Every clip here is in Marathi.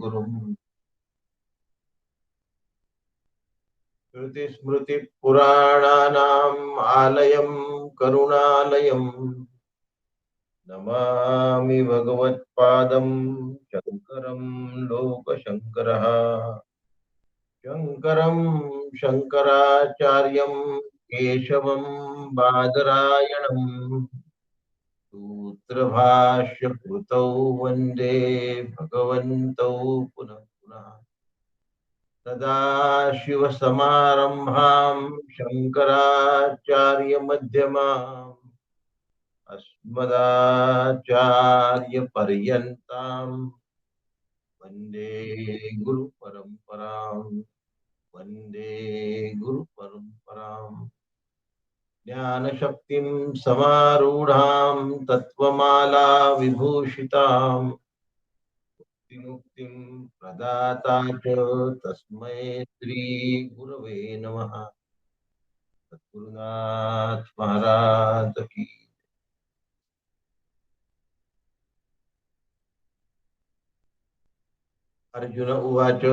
गुरुम् श्रुतिस्मृतिपुराणानाम् आलयं करुणालयम् नमामि भगवत्पादं शङ्करं लोकशङ्करः शङ्करं शङ्कराचार्यं केशवं बादरायणम् सूत्रभाष्यकृतौ वन्दे भगवन्तौ पुनः पुनः सदाशिवसमारम्भां शङ्कराचार्यमध्यमाम् अस्मदाचार्यपर्यन्तां वन्दे गुरुपरम्पराम् वन्दे गुरुपरम्पराम् ज्ञानशक्तिं समारूढां तत्त्वमाला विभूषिताम् मुक्तिं प्रदाता च तस्मै श्रीगुरवे नमः सद्गुरुनाथ महाराज की अर्जुन उवाच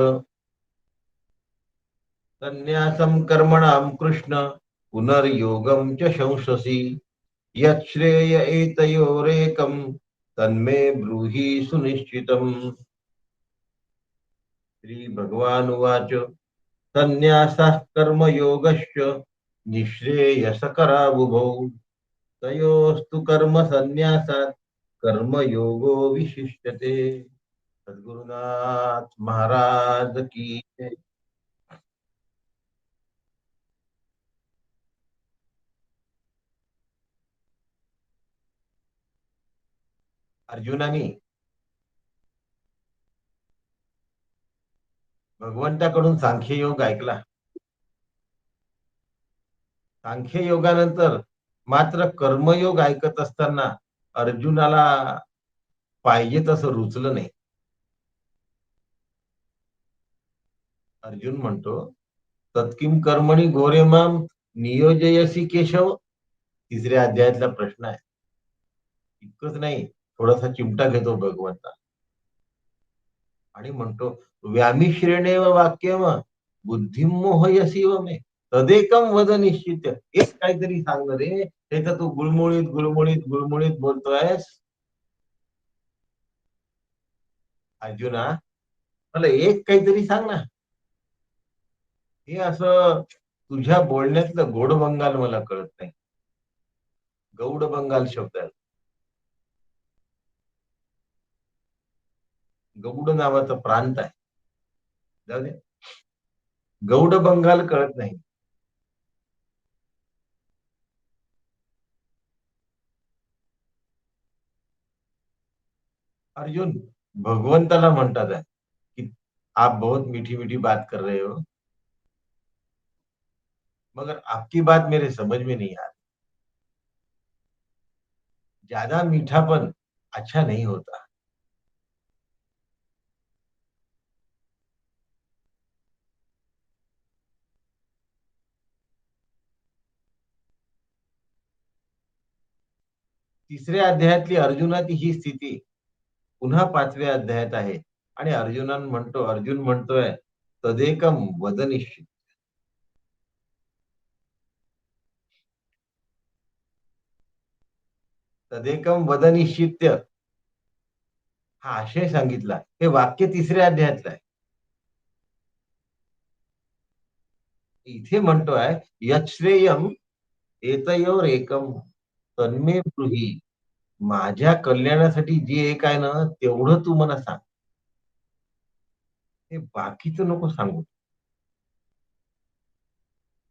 संन्यासं कर्मणां कृष्ण पुनर्योगं च संशसि यच्छ्रेय एतयोरेकं तन्मे ब्रूहि सुनिश्चितम् श्रीभगवानुवाच संन्यासः कर्मयोगश्च निःश्रेयसकरावुभौ तयोस्तु कर्म संन्यासात् कर्मयोगो विशिष्यते सद्गुरुनाथ महाराज की जय। अर्जुनानी भगवंताकडून सांख्ययोग ऐकला. सांख्ययोगानंतर मात्र कर्मयोग ऐकत असताना अर्जुनाला पाहिजे तसं रुचलं नाही. अर्जुन म्हणतो तत्किम कर्मणी घोरे माम नियोजयसी केशव. तिसऱ्या अध्यायातला प्रश्न आहे. इतकंच नाही, थोडासा चिमटा घेतो भगवंता आणि म्हणतो व्यामिश्रेणेव वाक्यम बुद्धिम मोहयसी व मे तदेकम वद निश्चित. एक काहीतरी सांग रे, हे तर तू गुळमुळीत गुळमुळीत गुळमुळीत बोलतोयस. अर्जुना, मला एक काहीतरी सांग ना. हे असं तुझ्या बोलण्यातलं गोड बंगाल मला कळत नाही. गौड बंगाल शब्द आहे. गौड नावाचा प्रांत आहे. जाऊ दे, गौड बंगाल कळत नाही. अर्जुन भगवंताला म्हणतात आहे की आप बहुत मीठी मीठी बात कर रहे हो, मगर आपकी बात मेरे समझ में नहीं आ रही. ज्यादा मीठापन अच्छा नहीं होता. तिसऱ्या अध्यायातली अर्जुनाची ही स्थिती पुन्हा पाचव्या अध्यायात आहे. आणि अर्जुन म्हणतोय तदेकम वदनिश्चित. तदेकम वदनिश्चित्य हा आशय सांगितला. हे वाक्य तिसऱ्या अध्यायातलं आहे. इथे म्हणतोय यच्छ्रेयम एतयोर एकम तन्मे ब्रूहि. माझ्या कल्याणासाठी जे एक आहे ना तेवढं तू मला सांग, हे बाकीचं नको सांगू.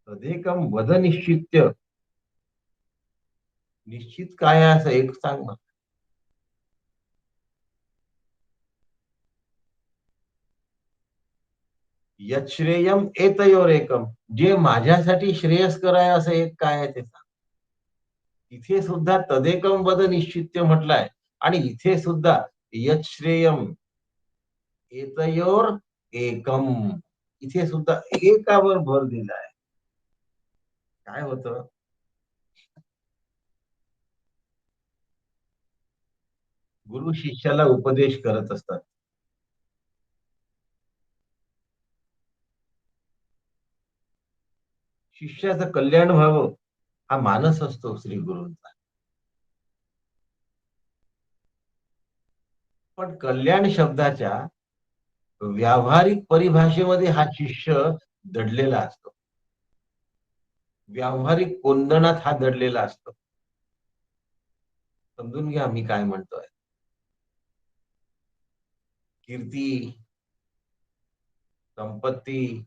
तदेकम वद निश्चित्य. निश्चित काय आहे असं एक सांग ना. यच्छ्रेयम एतयोर एकम. जे माझ्यासाठी श्रेयस्कर आहे असं एक काय आहे ते सांग. इथे सुद्धा तदेकम वद निश्चित्य म्हटलंय आणि इथे सुद्धा यच्छ्रेयम एतयोर एकम. इथे सुद्धा एकावर भर दिलाय. काय होतं, गुरु शिष्याला उपदेश करत असतात. शिष्याचं कल्याण व्हावं हा मानस असतो श्री गुरूंचा. पण कल्याण शब्दाच्या व्यावहारिक परिभाषेमध्ये हा शिष्य दडलेला असतो. व्यावहारिक कोंदणात हा दडलेला असतो. समजून घ्या मी काय म्हणतोय. कीर्ती, संपत्ती,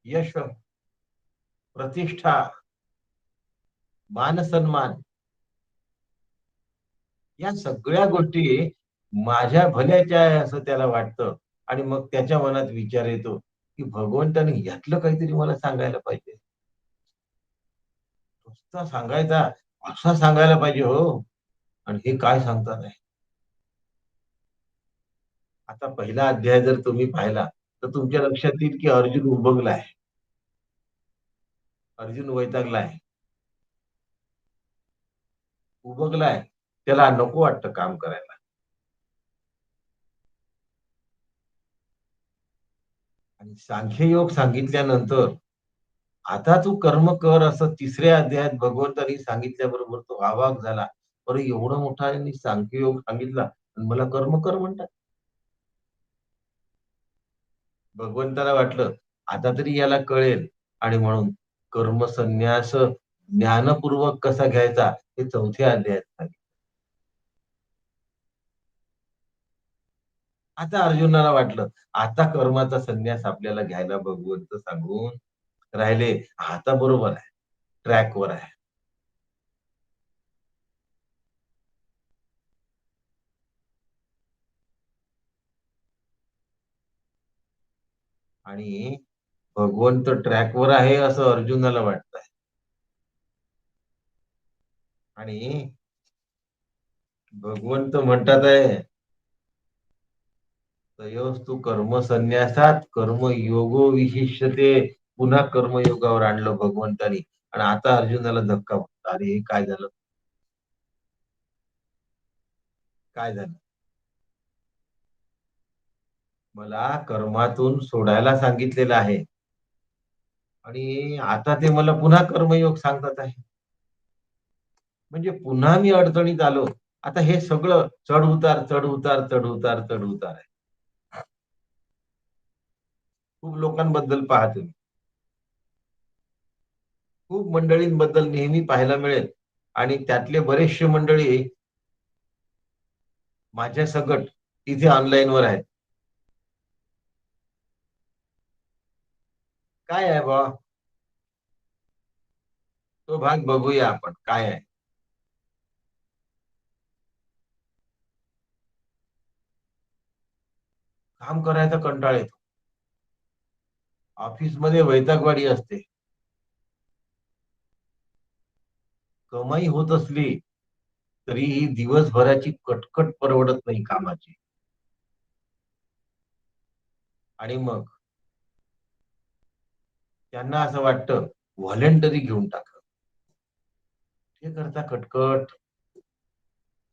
यश, प्रतिष्ठा, मान सन्मान या सगळ्या गोष्टी माझ्या भल्याच्या आहे असं त्याला वाटतं. आणि मग त्याच्या मनात विचार येतो की भगवंताने यातलं काहीतरी मला सांगायला पाहिजे. नुसता सांगायचा असा सांगायला पाहिजे हो. आणि हे काय सांगतात आहे. आता पहिला अध्याय जर तुम्ही पाहिला तर तुमच्या लक्षात येईल की अर्जुन उबगलाय. अर्जुन वैतागलाय. उबगलाय. त्याला नको वाटतं काम करायला. आणि सांख्ययोग सांगितल्यानंतर आता तू कर्म कर असं तिसऱ्या अध्यायात भगवंतांनी सांगितल्याबरोबर तो अवाक झाला. अरे एवढं मोठा यांनी सांख्ययोग सांगितला आणि मला कर्म कर म्हणतात. भगवंताला वाटलं आता तरी याला कळेल. आणि म्हणून कर्मसन्यास ज्ञानपूर्वक कसा घ्यायचा हे चौथ्या अध्यायात सांगितलं. आता अर्जुनाला वाटलं आता कर्माचा संन्यास आपल्याला घ्यायला भगवंत सांगून राहिले. आता बरोबर आहे. ट्रॅकवर आहे. आणि भगवंत ट्रॅकवर आहे असं अर्जुनाला वाटतंय. आणि भगवंत म्हणतात आहे तयोस्तु कर्म संन्यासात कर्मयोगो विशिष्यते. पुन्हा कर्मयोगावर आणलं भगवंतानी. आणि आता अर्जुनाला धक्का बसला. अरे हे काय झालं. काय झालं. मला कर्मातून सोडायला सांगितलेलं आहे. आणि आता ते मला पुन्हा कर्मयोग सांगतात आहे. म्हणजे पुन्हा मी अडचणीत आलो. आता हे सगळं चढ उतार चढ उतार चढ उतार चढ उतार आहे. खूप लोकांबद्दल पहा तुम्ही. खूप मंडळींबद्दल नेहमी पाहायला मिळेल. आणि त्यातले बरेचसे मंडळी माझ्या सकट इथे ऑनलाईनवर आहेत. काय आहे बा. तो भाग बघूया आपण काय आहे. काम करायचा कंटाळ येतो. ऑफिसमध्ये वैतागवाडी असते. कमाई होत असली तरीही दिवसभराची कटकट परवडत नाही कामाची. आणि मग त्यांना असं वाटतं व्हॉलेंटरी घेऊन टाका. हे करता कटकट.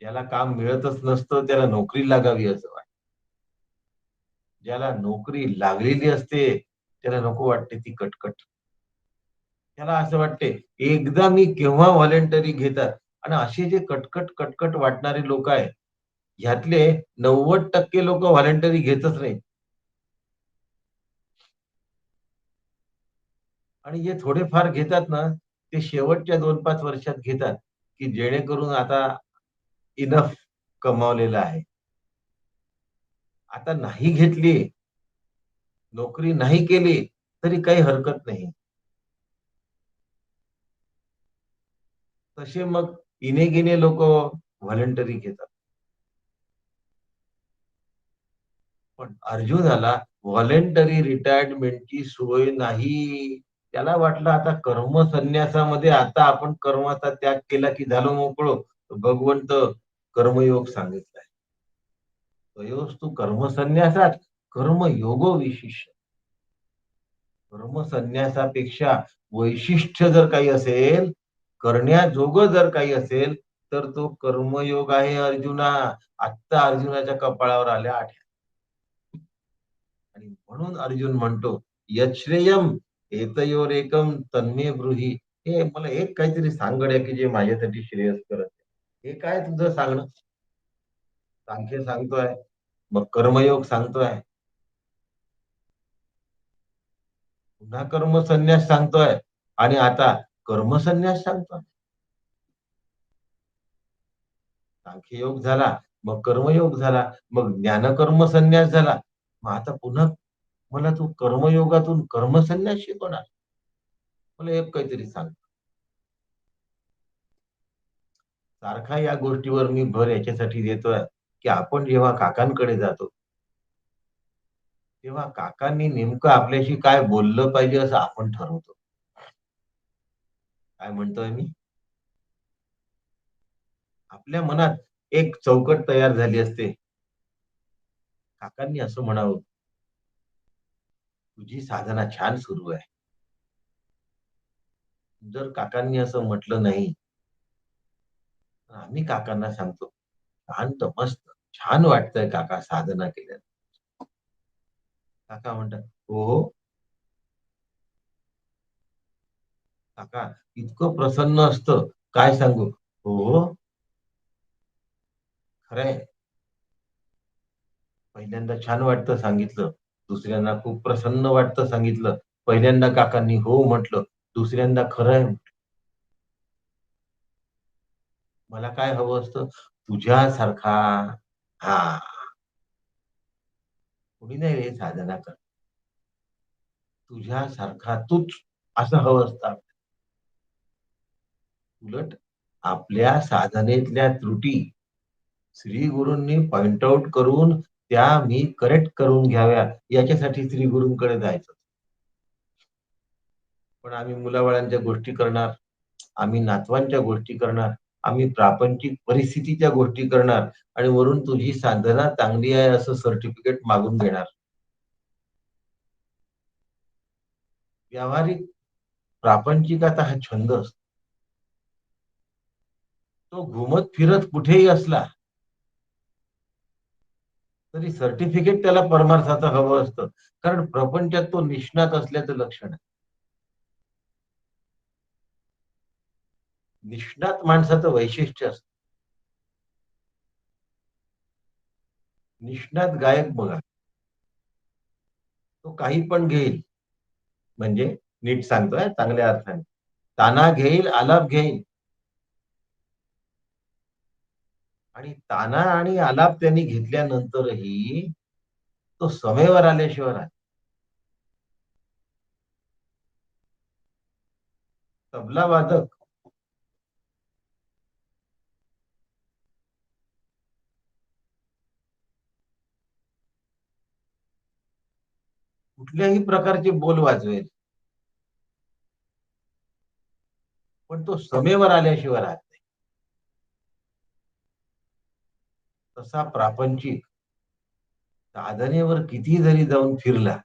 ज्याला काम मिळतच नसतं त्याला नोकरी लागावी असं वाटतं. ज्याला नोकरी लागलेली असते त्याला नको वाटते ती कटकट. त्याला असं वाटते एकदा मी केव्हा व्हॉलेंटरी घेतात. आणि असे जे कटकट कटकट वाटणारे लोक आहेत ह्यातले 90% लोक व्हॉलेंटरी घेतच नाही. आणि जे थोडेफार घेतात ना ते शेवटच्या 2-5 वर्षात घेतात की जेणेकरून आता इनफ कमावलेलं आहे. आता नाही घेतली, नोकरी नाही केली तरी काही हरकत नाही. तसे मग इने-गिने लोक व्हॉलंटरी घेतात. पण अर्जुनाला व्हॉलंटरी रिटायरमेंटची सोय नाही. त्याला वाटलं आता कर्म संन्यासामध्ये आता आपण कर्माचा त्याग केला की झालो मोकळो. भगवंत कर्मयोग सांगितलाय. तयोस्तु कर्म संन्यासात कर्मयोगो विशिष्य. कर्म संन्यासापेक्षा वैशिष्ट्य जर काही असेल, करण्याजोगं जर काही असेल तर तो कर्मयोग आहे अर्जुना. आत्ता अर्जुनाच्या कपाळावर आल्या आठ्या. आणि म्हणून अर्जुन म्हणतो यच्छ्रेयम एतयोर एकम तन्मे ब्रूहि. हे मला एक काहीतरी सांग गड्या की जे माझ्यासाठी श्रेयस्कर असेल. हे काय तुझं सांगणं? सांख्य सांगतोय, मग कर्मयोग सांगतोय, पुन्हा कर्मसन्यास सांगतोय आणि आता कर्मसन्यास सांगतोय. सांख्ययोग झाला, मग कर्मयोग झाला, मग ज्ञानकर्म संन्यास झाला. मग आता पुन्हा मला तू कर्मयोगातून कर्मसन्यास शिकवणार? मला एक काहीतरी सांग. सारखा या गोष्टीवर मी भर याच्यासाठी देतोय की आपण जेव्हा काकांकडे जातो तेव्हा काकांनी नेमकं आपल्याशी काय बोललं पाहिजे असं आपण ठरवतो. काय म्हणतोय मी? आपल्या मनात एक चौकट तयार झाली असते. काकांनी असं म्हणावं, तुझी साधना छान सुरू आहे. जर काकांनी असं म्हटलं नाही, तर आम्ही काकांना सांगतो, शांत मस्त छान वाटतंय काका साधना केल्यानं. काका म्हणतात, "हो, हो, काका इतकं प्रसन्न असतं, काय सांगू." "हो, हो, खरंय. पहिल्यांदा छान वाटतं सांगितलं, दुसऱ्यांदा खूप प्रसन्न वाटतं सांगितलं. पहिल्यांदा काकांनी हो म्हटलं, दुसऱ्यांदा खरंय. मला काय हवं असतं? तुझ्यासारखा." हां, "कोणी नाही रे साधना कर. तुझ्यासारखा तूच." असं हवं असतं. उलट आपल्या साधनेतल्या त्रुटी श्री गुरूंनी पॉइंट आउट करून त्या मी करेक्ट करून घ्याव्या याच्यासाठी श्री गुरूंकडे जायचं. पण आम्ही मुलाबाळांच्या गोष्टी करणार, आम्ही नातवांच्या गोष्टी करणार, आम्ही प्रापंचिक परिस्थितीच्या गोष्टी करणार आणि वरून तुझी साधना चांगली आहे असं सर्टिफिकेट मागून घेणार. व्यावहारिक प्रापंचिकाचा हा छंद असतो. तो घुमत फिरत कुठेही असला तरी सर्टिफिकेट त्याला परमार्थाचं हवं असतं. कारण प्रपंचात तो निष्णात असल्याचं लक्षण आहे. निष्णात माणसाचं वैशिष्ट्य असतं. निष्णात गायक बघा, तो काही पण घेईल. म्हणजे नीट सांगतोय चांगल्या अर्थाने. ताना घेईल, आलाप घेईल आणि ताना आणि आलाप त्यांनी घेतल्यानंतरही तो समेवर आल्याशिवाय राहत. तबला वादक कुठल्याही प्रकारचे बोल वाजवेल, पण तो समेवर आल्याशिवाय राहत नाही. तसा प्रापंचिक साधनेवर किती जरी जाऊन फिरला,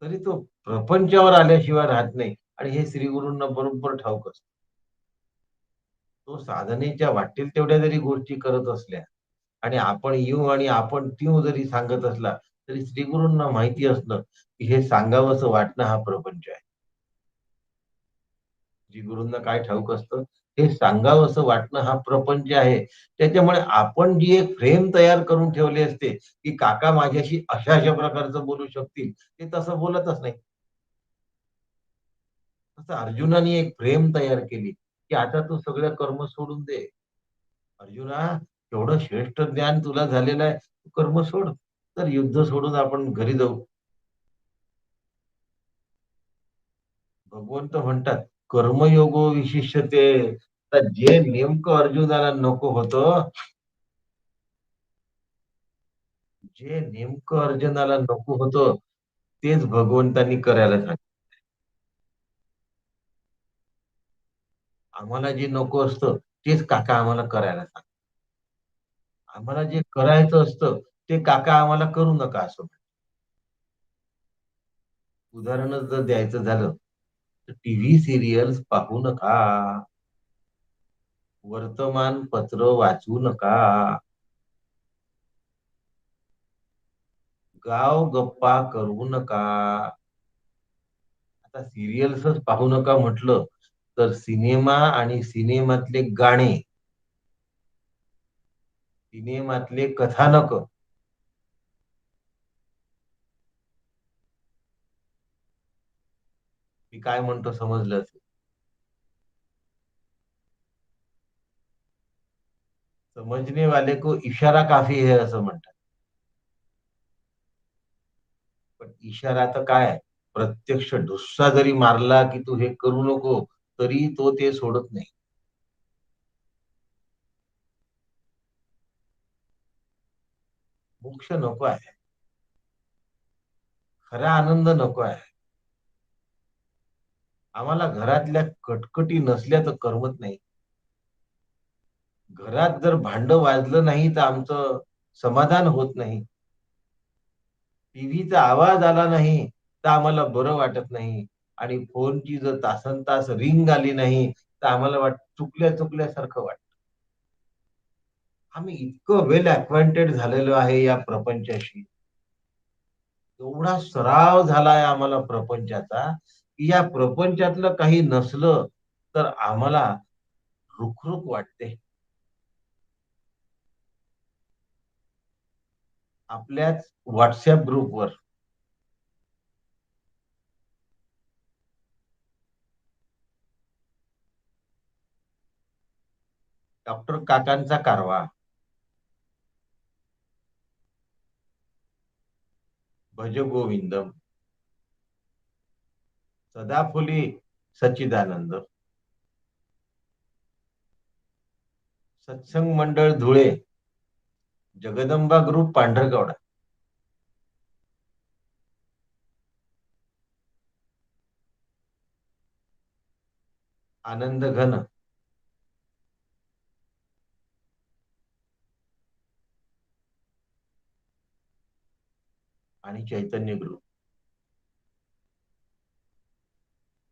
तरी तो प्रपंचावर आल्याशिवाय राहत नाही आणि हे श्रीगुरूंना बरोबर ठाऊक असतं. तो साधनेच्या वाटेल तेवढ्या जरी गोष्टी करत असल्या आणि आपण येऊ आणि आपण त्यों जरी सांगत असला, तरी श्रीगुरूंना माहिती असतं, की हे सांगावसं वाटणं हा प्रपंच आहे. श्रीगुरूंना काय ठाऊक असतं, हे सांगावसं वाटणं हा प्रपंच आहे. त्याच्यामुळे आपण जी एक फ्रेम तयार करून ठेवली असते, की काका माझ्याशी अशा-अशा प्रकारचं बोलू शकतील, ते तसं बोलतच नाही. तसं अर्जुनाने एक फ्रेम तयार केली, की आता तू सगळं कर्म सोडून दे. अर्जुना, एवढं श्रेष्ठ ज्ञान तुला झालेलं आहे, तू कर्म सोड. तर युद्ध सोडून आपण घरी जाऊ. भगवंत म्हणतात, कर्मयोगो विशिष्यते. तर जे नेमकं अर्जुनाला नको होतं, जे नेमकं अर्जुनाला नको होतं, तेच भगवंतांनी करायला सांगितलं. आम्हाला जे नको असतं, तेच काका आम्हाला करायला सांगतात. आम्हाला जे करायचं असतं, ते काका आम्हाला करू नका असं म्हणतात. उदाहरणच जर द्यायचं झालं, तर टीव्ही सीरियल्स पाहू नका. वर्तमानपत्र वाचू नका. गाव गप्पा करू नका. आता सिरियल्सच पाहू नका म्हटलं तर सिनेमा आणि सिनेमातले गाणे, सिनेमातले कथानक, मी काय म्हणतो समजलं असेल. समजने वाले को इशारा काफी है असं म्हणतात. पण इशारा तर काय आहे? प्रत्यक्ष ढुस्सा जरी मारला की तू हे करू नको, तरी तो ते सोडत नाही. मोक्ष नको आहे. खरा आनंद नको आहे. आम्हाला घरातल्या कटकटी नसल्या तर करमत नाही. घरात जर भांड वाजलं नाही तर आमचं समाधान होत नाही. टीव्हीचा आवाज आला नाही तर आम्हाला बरं वाटत नाही. आणि फोनची जर तासनतास रिंग आली नाही तर आम्हाला चुकल्या चुकल्यासारखं वाटतं. आम्ही इतकं वेल अक्वाइंटेड झालेलो आहे या प्रपंचाशी, एवढा सराव झालाय आम्हाला प्रपंचाचा, की या प्रपंचातलं काही नसलं तर आम्हाला रुखरुख वाटते. आपल्याच व्हॉट्सअप ग्रुपवर डॉक्टर काकांचा कारवा, भज गोविंदम, सदाफुली सच्चिदानंद, सत्संग मंडळ धुळे, जगदंबा ग्रुप पांढरकवडा, आनंद घन, आणि चैतन्य ग्रुप.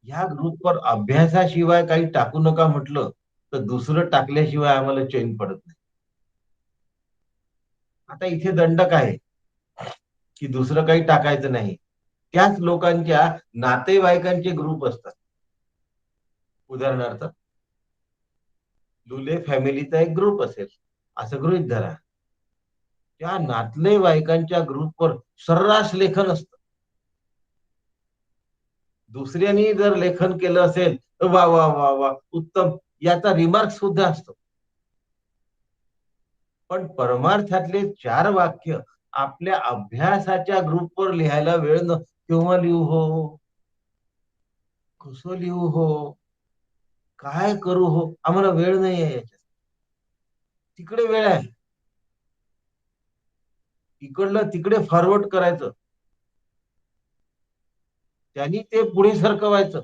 ह्या ग्रुपवर अभ्यासाशिवाय काही टाकू नका म्हटलं तर दुसरं टाकल्याशिवाय आम्हाला चैन पडत नाही. आता इथे दंडक आहे की दुसरं काही टाकायचं नाही. त्याच लोकांच्या नातेवाईकांचे ग्रुप असतात. उदाहरणार्थ लुले फॅमिलीचा एक ग्रुप असेल असं गृहीत धरा. त्या नातेवाईकांच्या ग्रुपवर सर्रास लेखन असतं. दुसऱ्यांनी जर लेखन केलं असेल तर वा वा वा वा उत्तम, याचा रिमार्क सुद्धा असतो. पण परमार्थातले 4 वाक्य आपल्या अभ्यासाच्या ग्रुपवर लिहायला वेळ केव्हा लिहू हो, कसं लिहू हो, काय करू हो, आम्हाला वेळ नाही आहे याच्यात. तिकडे वेळ आहे. इकडलं तिकडे फॉरवर्ड करायचं, त्यांनी ते पुढे सरकवायचं,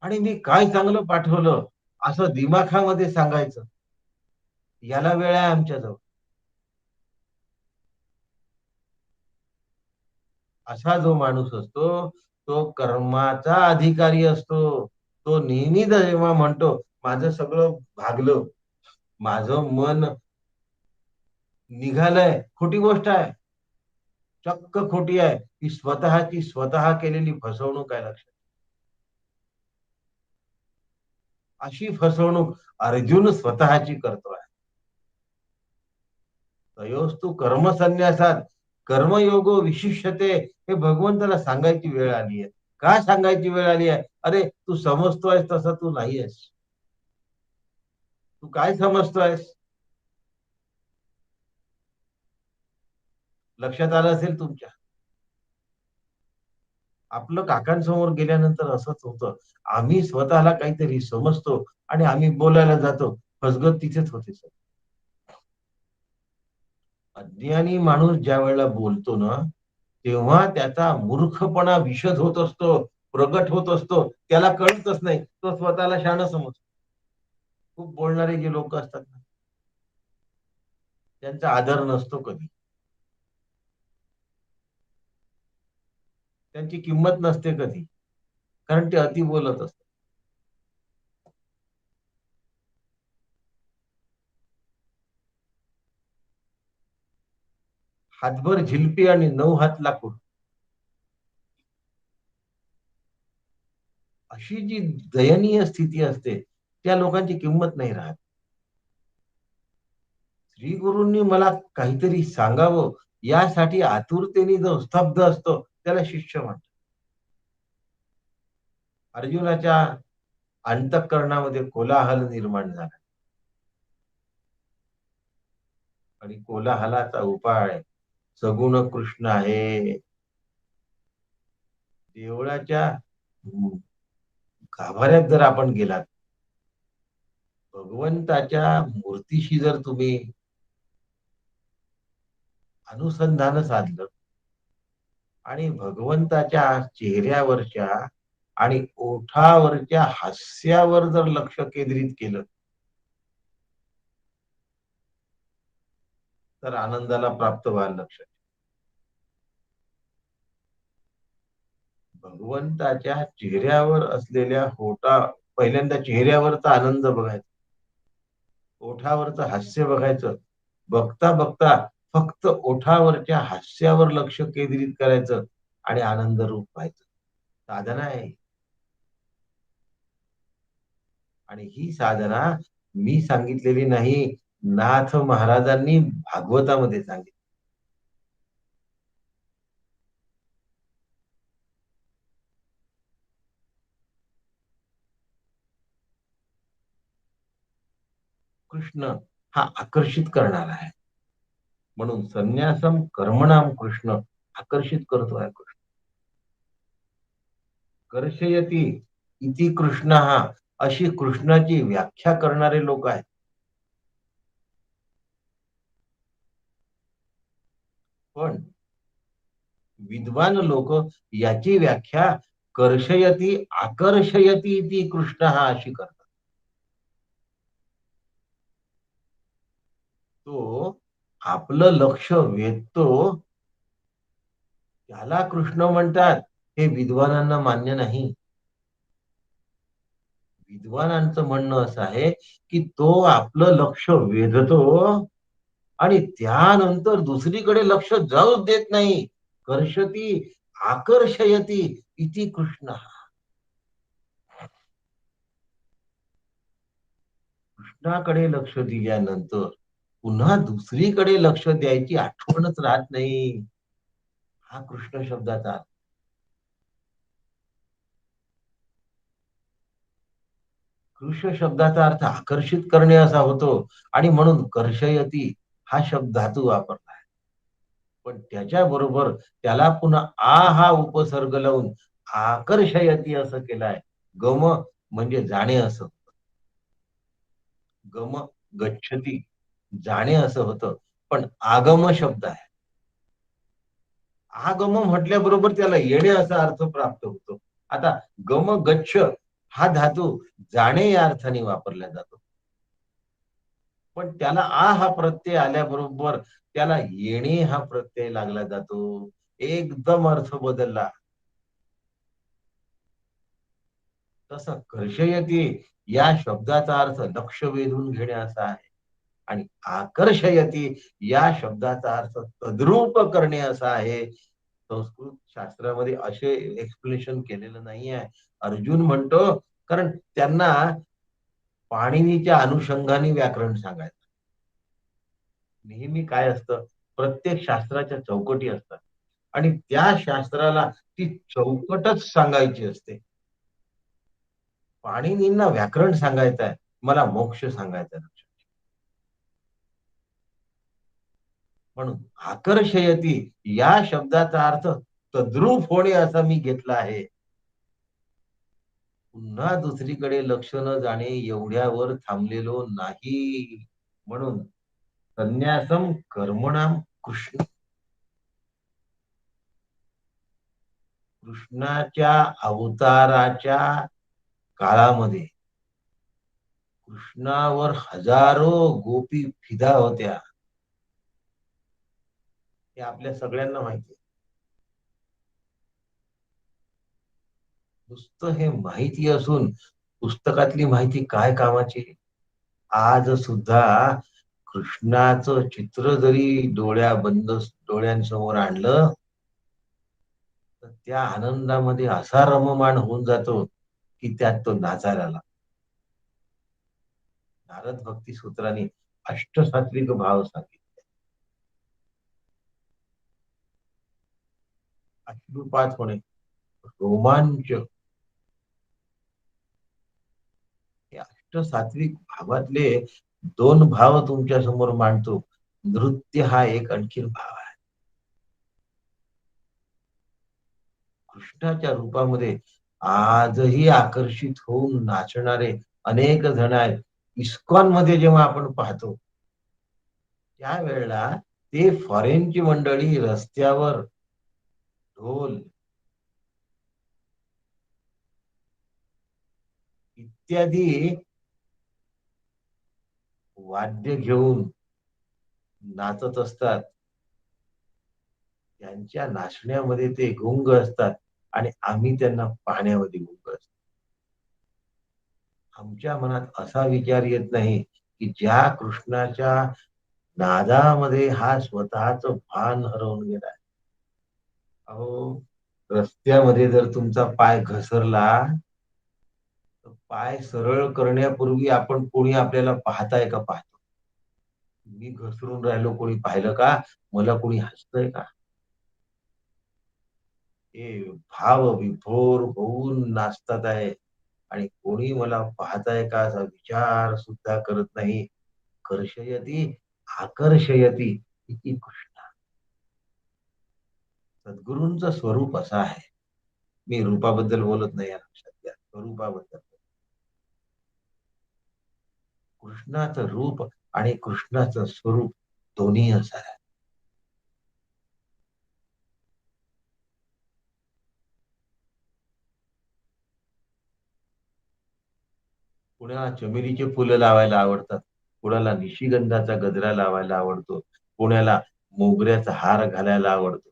आणि मी काय चांगलं पाठवलं असं दिमाखामध्ये सांगायचं. याला वेळ आहे आमच्याजवळ. असा जो माणूस असतो तो कर्माचा अधिकारी असतो. तो नेहमी जेव्हा म्हणतो माझं सगळं भागलं, माझं मन निघालंय, खोटी गोष्ट आहे. चक्क खोटी आहे. ही स्वतःची स्वतः केलेली फसवणूक आहे. लक्षात, अशी फसवणूक अर्जुन स्वतःची करतोय. तयोस्तु कर्मसन्यासात कर्मयोगो विशिष्यते, हे भगवंताला सांगायची वेळ आली आहे. का सांगायची वेळ आली आहे? अरे तू समजतोयस तसं तू नाही आहेस. तू काय समजतोयस? लक्षात आलं असेल तुमच्या. आपलं काकांसमोर गेल्यानंतर असंच होतं. आम्ही स्वतःला काहीतरी समजतो आणि आम्ही बोलायला जातो, फसगत तिथेच होते सर. अज्ञानी माणूस ज्या वेळेला बोलतो ना, तेव्हा त्याचा मूर्खपणा विशद होत असतो, प्रगट होत असतो. त्याला कळतच नाही, तो स्वतःला शहाणं समजतो. खूप बोलणारे जे लोक असतात ना, त्यांचा आदर नसतो कधी. त्यांची किंमत नसते कधी, कारण ते अति बोलत असतात. हातभर झिलपी आणि 9 हात लाकूड, अशी जी दयनीय स्थिती असते त्या लोकांची किंमत नाही राहत. श्री गुरूंनी मला काहीतरी सांगावं यासाठी आतुरतेने जो स्तब्ध असतो त्याला शिष्य म्हणतात. अर्जुनाच्या अंतःकरणामध्ये कोलाहल निर्माण झाला आणि कोलाहलाचा उपाय सगुण कृष्ण आहे. देवळाच्या गाभाऱ्यात जर आपण गेलात, भगवंताच्या मूर्तीशी जर तुम्ही अनुसंधान साधलं आणि भगवंताच्या चेहऱ्यावरच्या आणि ओठावरच्या हास्यावर जर लक्ष केंद्रित केलं तर आनंदाला प्राप्त व्हायला लक्ष. भगवंताच्या चेहऱ्यावर असलेल्या होटा पहिल्यांदा चेहऱ्यावरचा आनंद बघायचा, ओठावरचं हास्य बघायचं. बघता बघता फक्त ओठावरच्या हास्यावर लक्ष केंद्रित करायचं आणि आनंद रूप व्हायचं. साधना आहे. आणि ही साधना मी सांगितलेली नाही, नाथ महाराजांनी भागवतामध्ये सांगितली. कृष्ण हा आकर्षित करणारा आहे. म्हणून संन्यासम कर्मणाम कृष्ण आकर्षित करतोय कृष्ण. कर्षयती इति कृष्ण हा अशी कृष्णाची व्याख्या करणारे लोक आहेत. पण विद्वान लोक याची व्याख्या कर्षयती आकर्षयती इति कृष्ण हा अशी करतात. तो आपलं लक्ष वेधतो त्याला कृष्ण म्हणतात, हे विद्वानांना मान्य नाही. विद्वानांचं म्हणणं असं आहे की तो आपलं लक्ष वेधतो आणि त्यानंतर दुसरीकडे लक्ष जाऊच देत नाही. कर्षती आकर्षयती इति कृष्ण. कृष्णाकडे लक्ष दिल्यानंतर पुन्हा दुसरीकडे लक्ष द्यायची आठवणच राहत नाही. हा कृष्ण शब्दाचा. कृष्ण शब्दाचा अर्थ आकर्षित करणे असा होतो आणि म्हणून कर्षयती हा शब्द धातू वापरला आहे. पण त्याच्याबरोबर त्याला पुन्हा आ हा उपसर्ग लावून आकर्षयती असं केलाय. गम म्हणजे जाणे असं. गम गच्छती जाणे असं होतं. पण आगम शब्द आहे. आगम म्हटल्याबरोबर त्याला येणे असा अर्थ प्राप्त होतो. आता गम गच्छ हा धातू जाणे या अर्थाने वापरला जातो. पण त्याला आ हा प्रत्यय आल्याबरोबर त्याला येणे हा प्रत्यय लागला जातो. एकदम अर्थ बदलला. तसं कर्षयती या शब्दाचा अर्थ लक्ष वेधून घेणे असा आहे आणि आकर्षयती या शब्दाचा अर्थ तद्रूप करणे असा आहे. संस्कृत शास्त्रामध्ये असे एक्सप्लेनेशन केलेलं नाही आहे. अर्जुन म्हणतो कारण त्यांना पाणिनीच्या अनुषंगाने व्याकरण सांगायचं. नेहमी काय असतं, प्रत्येक शास्त्राच्या चौकटी असतात आणि त्या शास्त्राला ती चौकटच सांगायची असते. पाणिनींना व्याकरण सांगायचं आहे, मला मोक्ष सांगायचा आहे. म्हणून आकर्षयती या शब्दाचा अर्थ तद्रूप होणे असा मी घेतला आहे. पुन्हा दुसरीकडे लक्ष न जाणे एवढ्यावर थांबलेलो नाही. म्हणून संन्यासम कर्मणाम कृष्ण. कृष्णाच्या अवताराच्या काळामध्ये कृष्णावर हजारो गोपी फिदा होत्या. हे आपल्या सगळ्यांना माहिती आहे. नुसतं हे माहिती असून पुस्तकातली माहिती काय कामाची. आज सुद्धा कृष्णाचं चित्र जरी डोळ्यांसमोर आणलं तर त्या आनंदामध्ये असा रममाण होऊन जातो की त्यात तो नाचायला लागतो. नारद भक्ती सूत्राने अष्टसात्विक भाव सांगितले. अश्रुपात होणे, रोमांच, हे अष्टसात्विक भावातले दोन भाव तुमच्या समोर मांडतो. नृत्य हा एक आणखीन भाव आहे. कृष्णाच्या रूपामध्ये आजही आकर्षित होऊन नाचणारे अनेक जण आहेत. इस्कॉन मध्ये जेव्हा आपण पाहतो त्यावेळेला ते फॉरेनची मंडळी रस्त्यावर ढोल इत्यादी वाद्य घेऊन नाचत असतात. त्यांच्या नाचण्यामध्ये ते गुंग असतात आणि आम्ही त्यांना पाहण्यामध्ये गुंग असतो. आमच्या मनात असा विचार येत नाही की ज्या कृष्णाच्या नादामध्ये हा स्वतःच भान हरवून गेलाय. अहो, रस्त्यामध्ये जर तुमचा पाय घसरला तर पाय सरळ करण्यापूर्वी आपण कोणी आपल्याला पाहताय का पाहतो. मी घसरून राहिलो कोणी पाहिलं का, मला कोणी हसतंय का. हे भाव विभोर होऊन नाचतात आहे आणि कोणी मला पाहताय का असा विचार सुद्धा करत नाही. कर्षयती आकर्षयती इति कृष्ण. सद्गुरूंचं स्वरूप असं आहे. मी रूपाबद्दल बोलत नाही या लक्षात घ्या, स्वरूपाबद्दल. कृष्णाचं रूप आणि कृष्णाचं स्वरूप दोन्ही असं आहे. कुणाला चमेलीचे फुलं लावायला आवडतात, कुणाला निशिगंधाचा गजरा लावायला आवडतो, कुणाला मोगऱ्याचा हार घालायला आवडतो,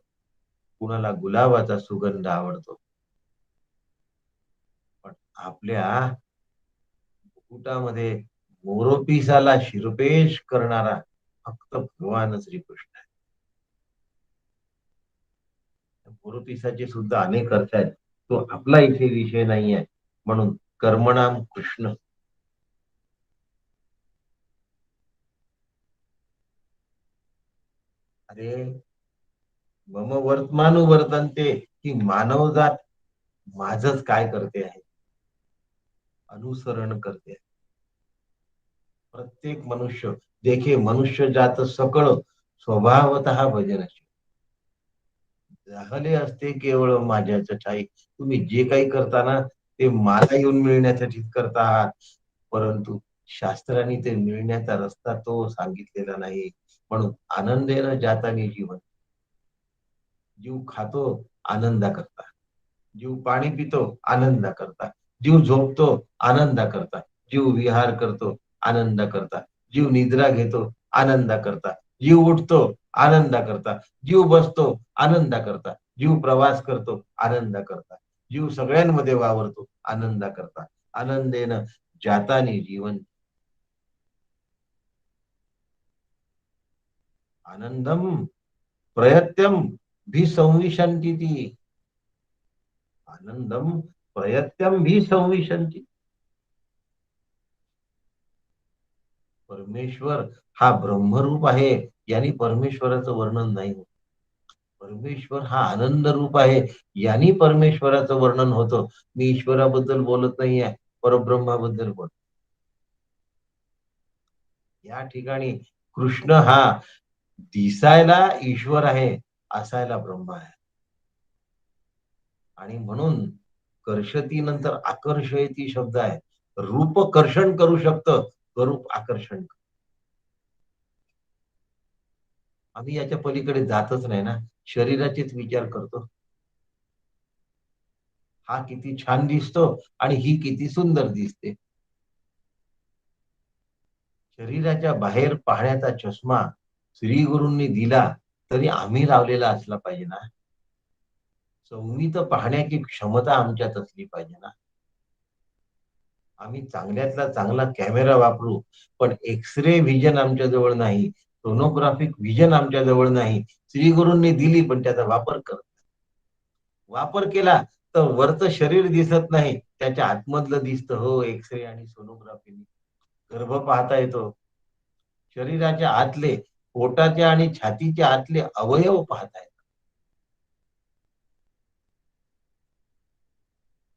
कुणाला गुलाबाचा सुगंध आवडतो. पण आपल्या मुकुटामध्ये मोरोपिसाला शिरपेश करणारा फक्त भगवान श्रीकृष्ण आहे. मोरोपिसाचे सुद्धा अनेक अर्थ आहेत. तो आपला इथे विषय नाही आहे. म्हणून कर्मणाम कृष्ण. अरे, मम वर्तमानुवर्तनते, ही मानवजात माझच काय करते आहे, अनुसरण करते आहे. प्रत्येक मनुष्य, देखे मनुष्य जात सकळ स्वभावतः भजनशी. झाले असते केवळ माझ्याच ठाई. तुम्ही जे काही करताना ते मला येऊन मिळण्यासाठी करता आहात, परंतु शास्त्राने ते मिळण्याचा रस्ता तो सांगितलेला नाही. म्हणून आनंदेन जातानी जीवन. जीव खातो आनंदा करता, जीव पाणी पितो आनंदा करता, जीव झोपतो आनंदा करता, जीव विहार करतो आनंदा करता, जीव निद्रा घेतो आनंदा करता, जीव उठतो आनंदा करता, जीव बसतो आनंदा करता, जीव प्रवास करतो आनंदा करता, जीव सगळ्यांमध्ये वावरतो आनंदा करता. आनंदेन जातानी जीवन. आनंदम प्रयत्यम भी संविशंती ती. आनंदम प्रयत्यम भी संविशंती. परमेश्वर हा ब्रह्मरूप आहे यांनी परमेश्वराचं वर्णन नाही होत. परमेश्वर हा आनंद रूप आहे यांनी परमेश्वराचं वर्णन होतं. मी ईश्वराबद्दल बोलत नाहीये, परब्रह्माबद्दल बोलतो. या ठिकाणी कृष्ण हा दिसायला ईश्वर आहे, असायला ब्रह्म आहे. आणि म्हणून कर्षती नंतर आकर्षयती शब्द आहे. रूप कर्षण करू शकतं, स्वरूप आकर्षण. आम्ही याच्या पलीकडे जातच नाही ना, शरीराचेच विचार करतो. हा किती छान दिसतो आणि ही किती सुंदर दिसते. शरीराच्या बाहेर पाहण्याचा चष्मा श्री गुरूंनी दिला तरी आम्ही लावलेला असला पाहिजे ना. संमित पाहण्याची क्षमता आमच्यात असली पाहिजे ना. आम्ही चांगल्यातला चांगला कॅमेरा वापरू, पण एक्स-रे व्हिजन आमच्या जवळ नाही, सोनोग्राफिक व्हिजन आमच्या जवळ नाही. श्री गुरूंनी दिली, पण त्याचा वापर करत नाही. वापर केला तर वरचं शरीर दिसत नाही, त्याच्या आतमधलं दिसतं. हो, एक्स-रे आणि सोनोग्राफीने गर्भ पाहता येतो. शरीराच्या आतले, पोटाच्या आणि छातीच्या आतले अवयव पाहता येतात.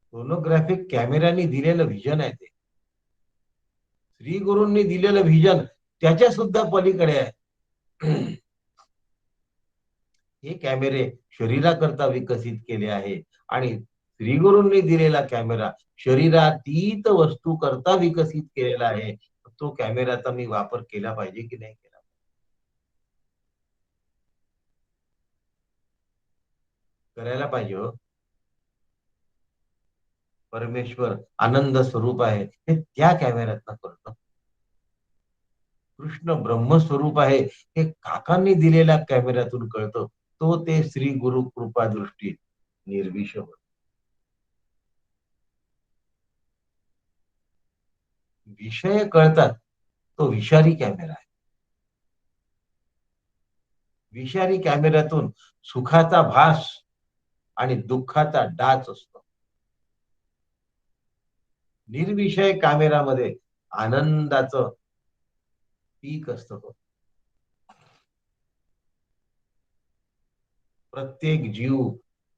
सोनोग्राफिक कॅमेऱ्याने दिलेलं व्हिजन आहे ते. श्री गुरूंनी दिलेलं व्हिजन त्याच्या सुद्धा पलीकडे आहे. हे कॅमेरे शरीराकरता विकसित केले आहे आणि श्रीगुरूंनी दिलेला कॅमेरा शरीरातीत वस्तू करता विकसित केलेला आहे. तो कॅमेराचा मी वापर केला पाहिजे की नाही केला? करायला पाहिजे हो. परमेश्वर आनंद स्वरूप आहे हे त्या कॅमेऱ्यातनं करतो. कृष्ण ब्रह्मस्वरूप आहे हे काकांनी दिलेल्या कॅमेऱ्यातून कळतं. तो ते श्री गुरु कृपा दृष्टी निर्विषय. विषय कळतात, तो विषारी कॅमेरा आहे. विषारी कॅमेऱ्यातून सुखाचा भास आणि दुःखाचा डाच असतो. निर्विषय कॅमेरामध्ये आनंदाचं पीक असतं. प्रत्येक जीव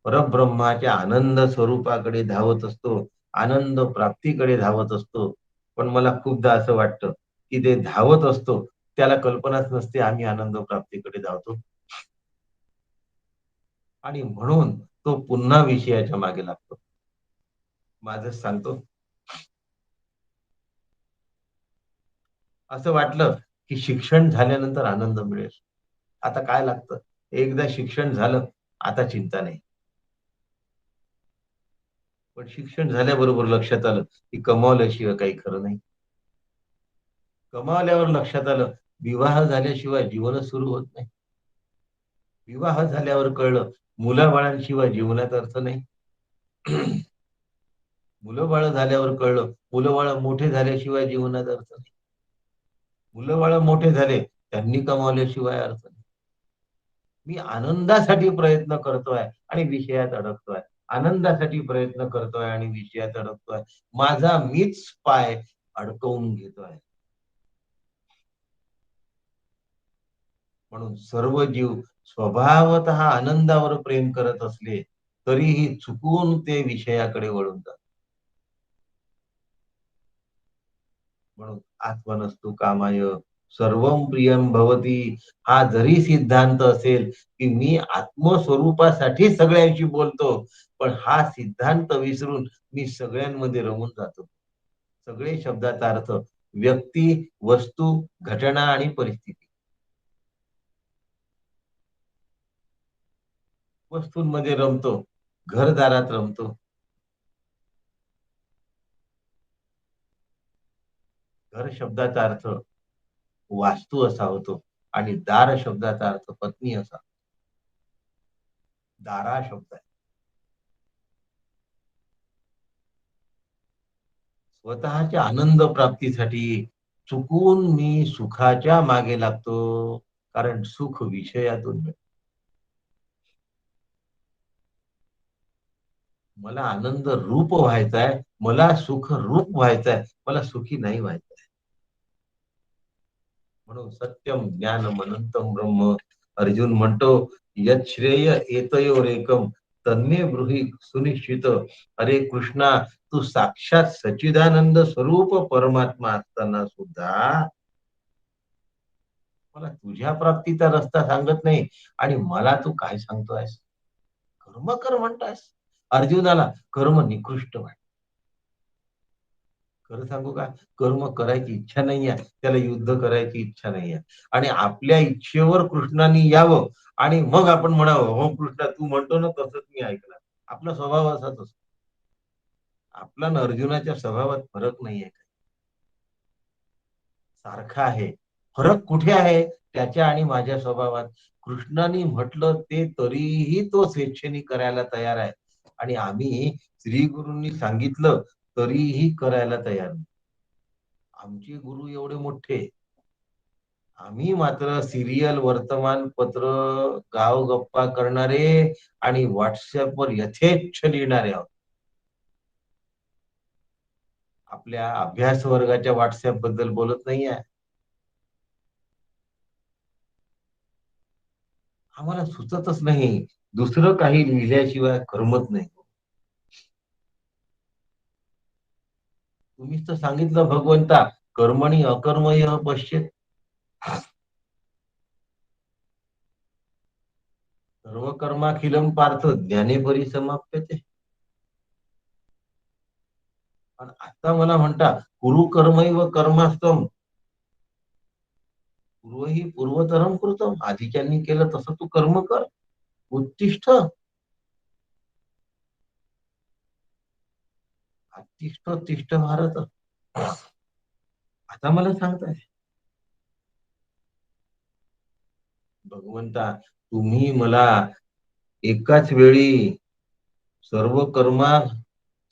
परब्रह्माच्या आनंद स्वरूपाकडे धावत असतो, आनंद प्राप्तीकडे धावत असतो. पण मला खूपदा असं वाटतं की ते धावत असतो, त्याला कल्पनाच नसते आम्ही आनंद प्राप्तीकडे धावतो. आणि म्हणून तो पुन्हा विषयाच्या मागे लागतो. माझं सांगतो, असं वाटलं की शिक्षण झाल्यानंतर आनंद मिळेल. आता काय लागतं? एकदा शिक्षण झालं, आता चिंता नाही. पण शिक्षण झाल्याबरोबर लक्षात आलं की कमावल्याशिवाय काही खरं नाही. कमावल्यावर लक्षात आलं, विवाह झाल्याशिवाय जीवनच सुरू होत नाही. विवाह झाल्यावर कळलं, मुलाबाळांशिवाय जीवनात अर्थ नाही. मुलं-बाळं झाल्यावर कळलं, मुलं-बाळं मोठे झाल्याशिवाय जीवनात अर्थ नाही. मुलं-बाळं मोठे झाले, त्यांनी कमावल्याशिवाय अर्थ नाही. मी आनंदासाठी प्रयत्न करतोय आणि विषयात अडकतोय. आनंदासाठी प्रयत्न करतोय आणि विषयात अडकतोय. माझा मीच पाय अडकवून घेतोय. म्हणून सर्व जीव स्वभावतः आनंदावर प्रेम करत असले, तरीही चुकून ते विषयाकडे वळून जातात. म्हणून आत्मनस्तु कामाय सर्वं प्रियं भवती हा जरी सिद्धांत असेल, की मी आत्मस्वरूपासाठी सगळ्यांशी बोलतो, पण हा सिद्धांत विसरून मी सगळ्यांमध्ये रमून जातो. सगळे शब्दाचा अर्थ व्यक्ती, वस्तू, घटना आणि परिस्थिती. वस्तूंमध्ये रमतो, घरदारात रमतो. घर शब्दाचा अर्थ वास्तू असा होतो आणि दार शब्दाचा अर्थ पत्नी असा. दारा शब्द आहे. स्वतःच्या आनंद प्राप्तीसाठी चुकून मी सुखाच्या मागे लागतो, कारण सुख विषयातून मिळतं. मला आनंद रूप व्हायचा आहे, मला सुख रूप व्हायचं आहे, मला सुखी नाही व्हायचं. म्हणून सत्यम ज्ञानम अनंतम ब्रह्म अर्जुन म्हणतो, यत श्रेय एतयोरेकम तन्मे ब्रूहि सुनिश्चित. अरे कृष्णा, तू साक्षात सच्चिदानंद स्वरूप परमात्मा असताना सुद्धा मला तुझ्या प्राप्तीचा रस्ता सांगत नाही आणि मला तू काय सांगतोयस? कर्म कर म्हणतायस. अर्जुनाला कर्म निकृष्ट वाटत. खरं सांगू का? कर्म करायची इच्छा नाहीये. त्याला युद्ध करायची इच्छा नाहीये. आणि आपल्या इच्छेवर कृष्णाने यावं आणि मग आपण म्हणावं, "हो कृष्णा, तू म्हणतो ना तसंच मी ऐकलं." आपला स्वभाव असाच असतो. आपला आणि अर्जुनाच्या स्वभावात फरक नाहीये. सारखा आहे. फरक कुठे आहे? त्याच्या आणि माझ्या स्वभावात. कृष्णाने म्हटलं ते तरीही तो स्वेच्छेने करायला तयार आहे. आणि आम्ही श्री गुरूंनी सांगितलं तरीही करायला तयार नाही. आमचे गुरु एवढे मोठे, आम्ही मात्र सिरियल, वर्तमानपत्र, गाव गप्पा करणारे आणि व्हॉट्सअपवर यथेच्छ लिहिणारे आहोत. आपल्या अभ्यास वर्गाच्या व्हॉट्सअप बद्दल बोलत नाहीये. आम्हाला सुचतच नाही. दुसरं काही लिहिल्याशिवाय करमत नाही. तुम्हीच तर सांगितलं भगवंता, कर्मणी अकर्मय पश्येत. सर्व कर्माखिलम पार्थ ज्ञाने परिसमाप्यते. पण आता मला म्हणता कुरु कर्मैव कर्मास्तम, पूर्व ही पूर्वतरम कृतम, आधीच्यांनी केलं तसं तू कर्म कर. उत्तिष्ठ, तिष्ठ तिष्ठ भारत. आता मला सांगताय भगवंता, तुम्ही मला एकाच वेळी सर्व कर्मा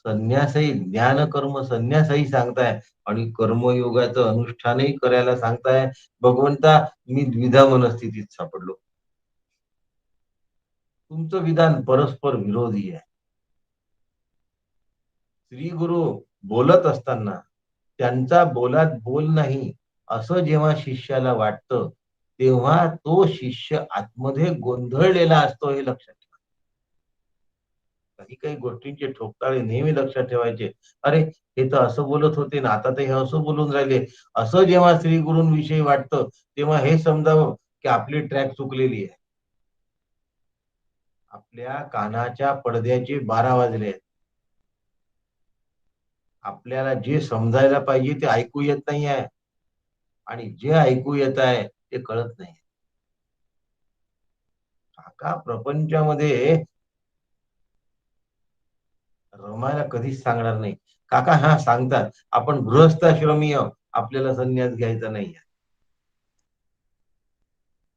संन्यासही, ज्ञान कर्म संन्यासही सांगताय आणि कर्मयोगाचं अनुष्ठानही करायला सांगताय. भगवंता, मी द्विधा मनस्थितीत सापडलो. तुमचं विधान परस्पर विरोधी आहे. श्री गुरु बोलत असताना त्यांचा बोलात बोल नाही असं जेव्हा शिष्याला वाटतं, तेव्हा तो शिष्य आतमध्ये गोंधळलेला असतो, हे लक्षात ठेवा. काही काही गोष्टींचे ठोकताळे नेहमी लक्षात ठेवायचे. अरे, हे तर असं बोलत होते ना, आता ते हे असं बोलून राहिले. असं जेव्हा श्री गुरूंविषयी वाटतं, तेव्हा हे समजावं की आपली ट्रॅक चुकलेली आहे. आपल्या कानाच्या पडद्याचे 12 वाजले आहेत. आपल्याला जे समजायला पाहिजे ते ऐकू येत नाही आहे आणि जे ऐकू येत आहे ते कळत नाही. काका प्रपंचामध्ये रमायला कधीच सांगणार नाही. काका हा सांगतात, आपण गृहस्थाश्रमी आहोत, आपल्याला संन्यास घ्यायचा नाही.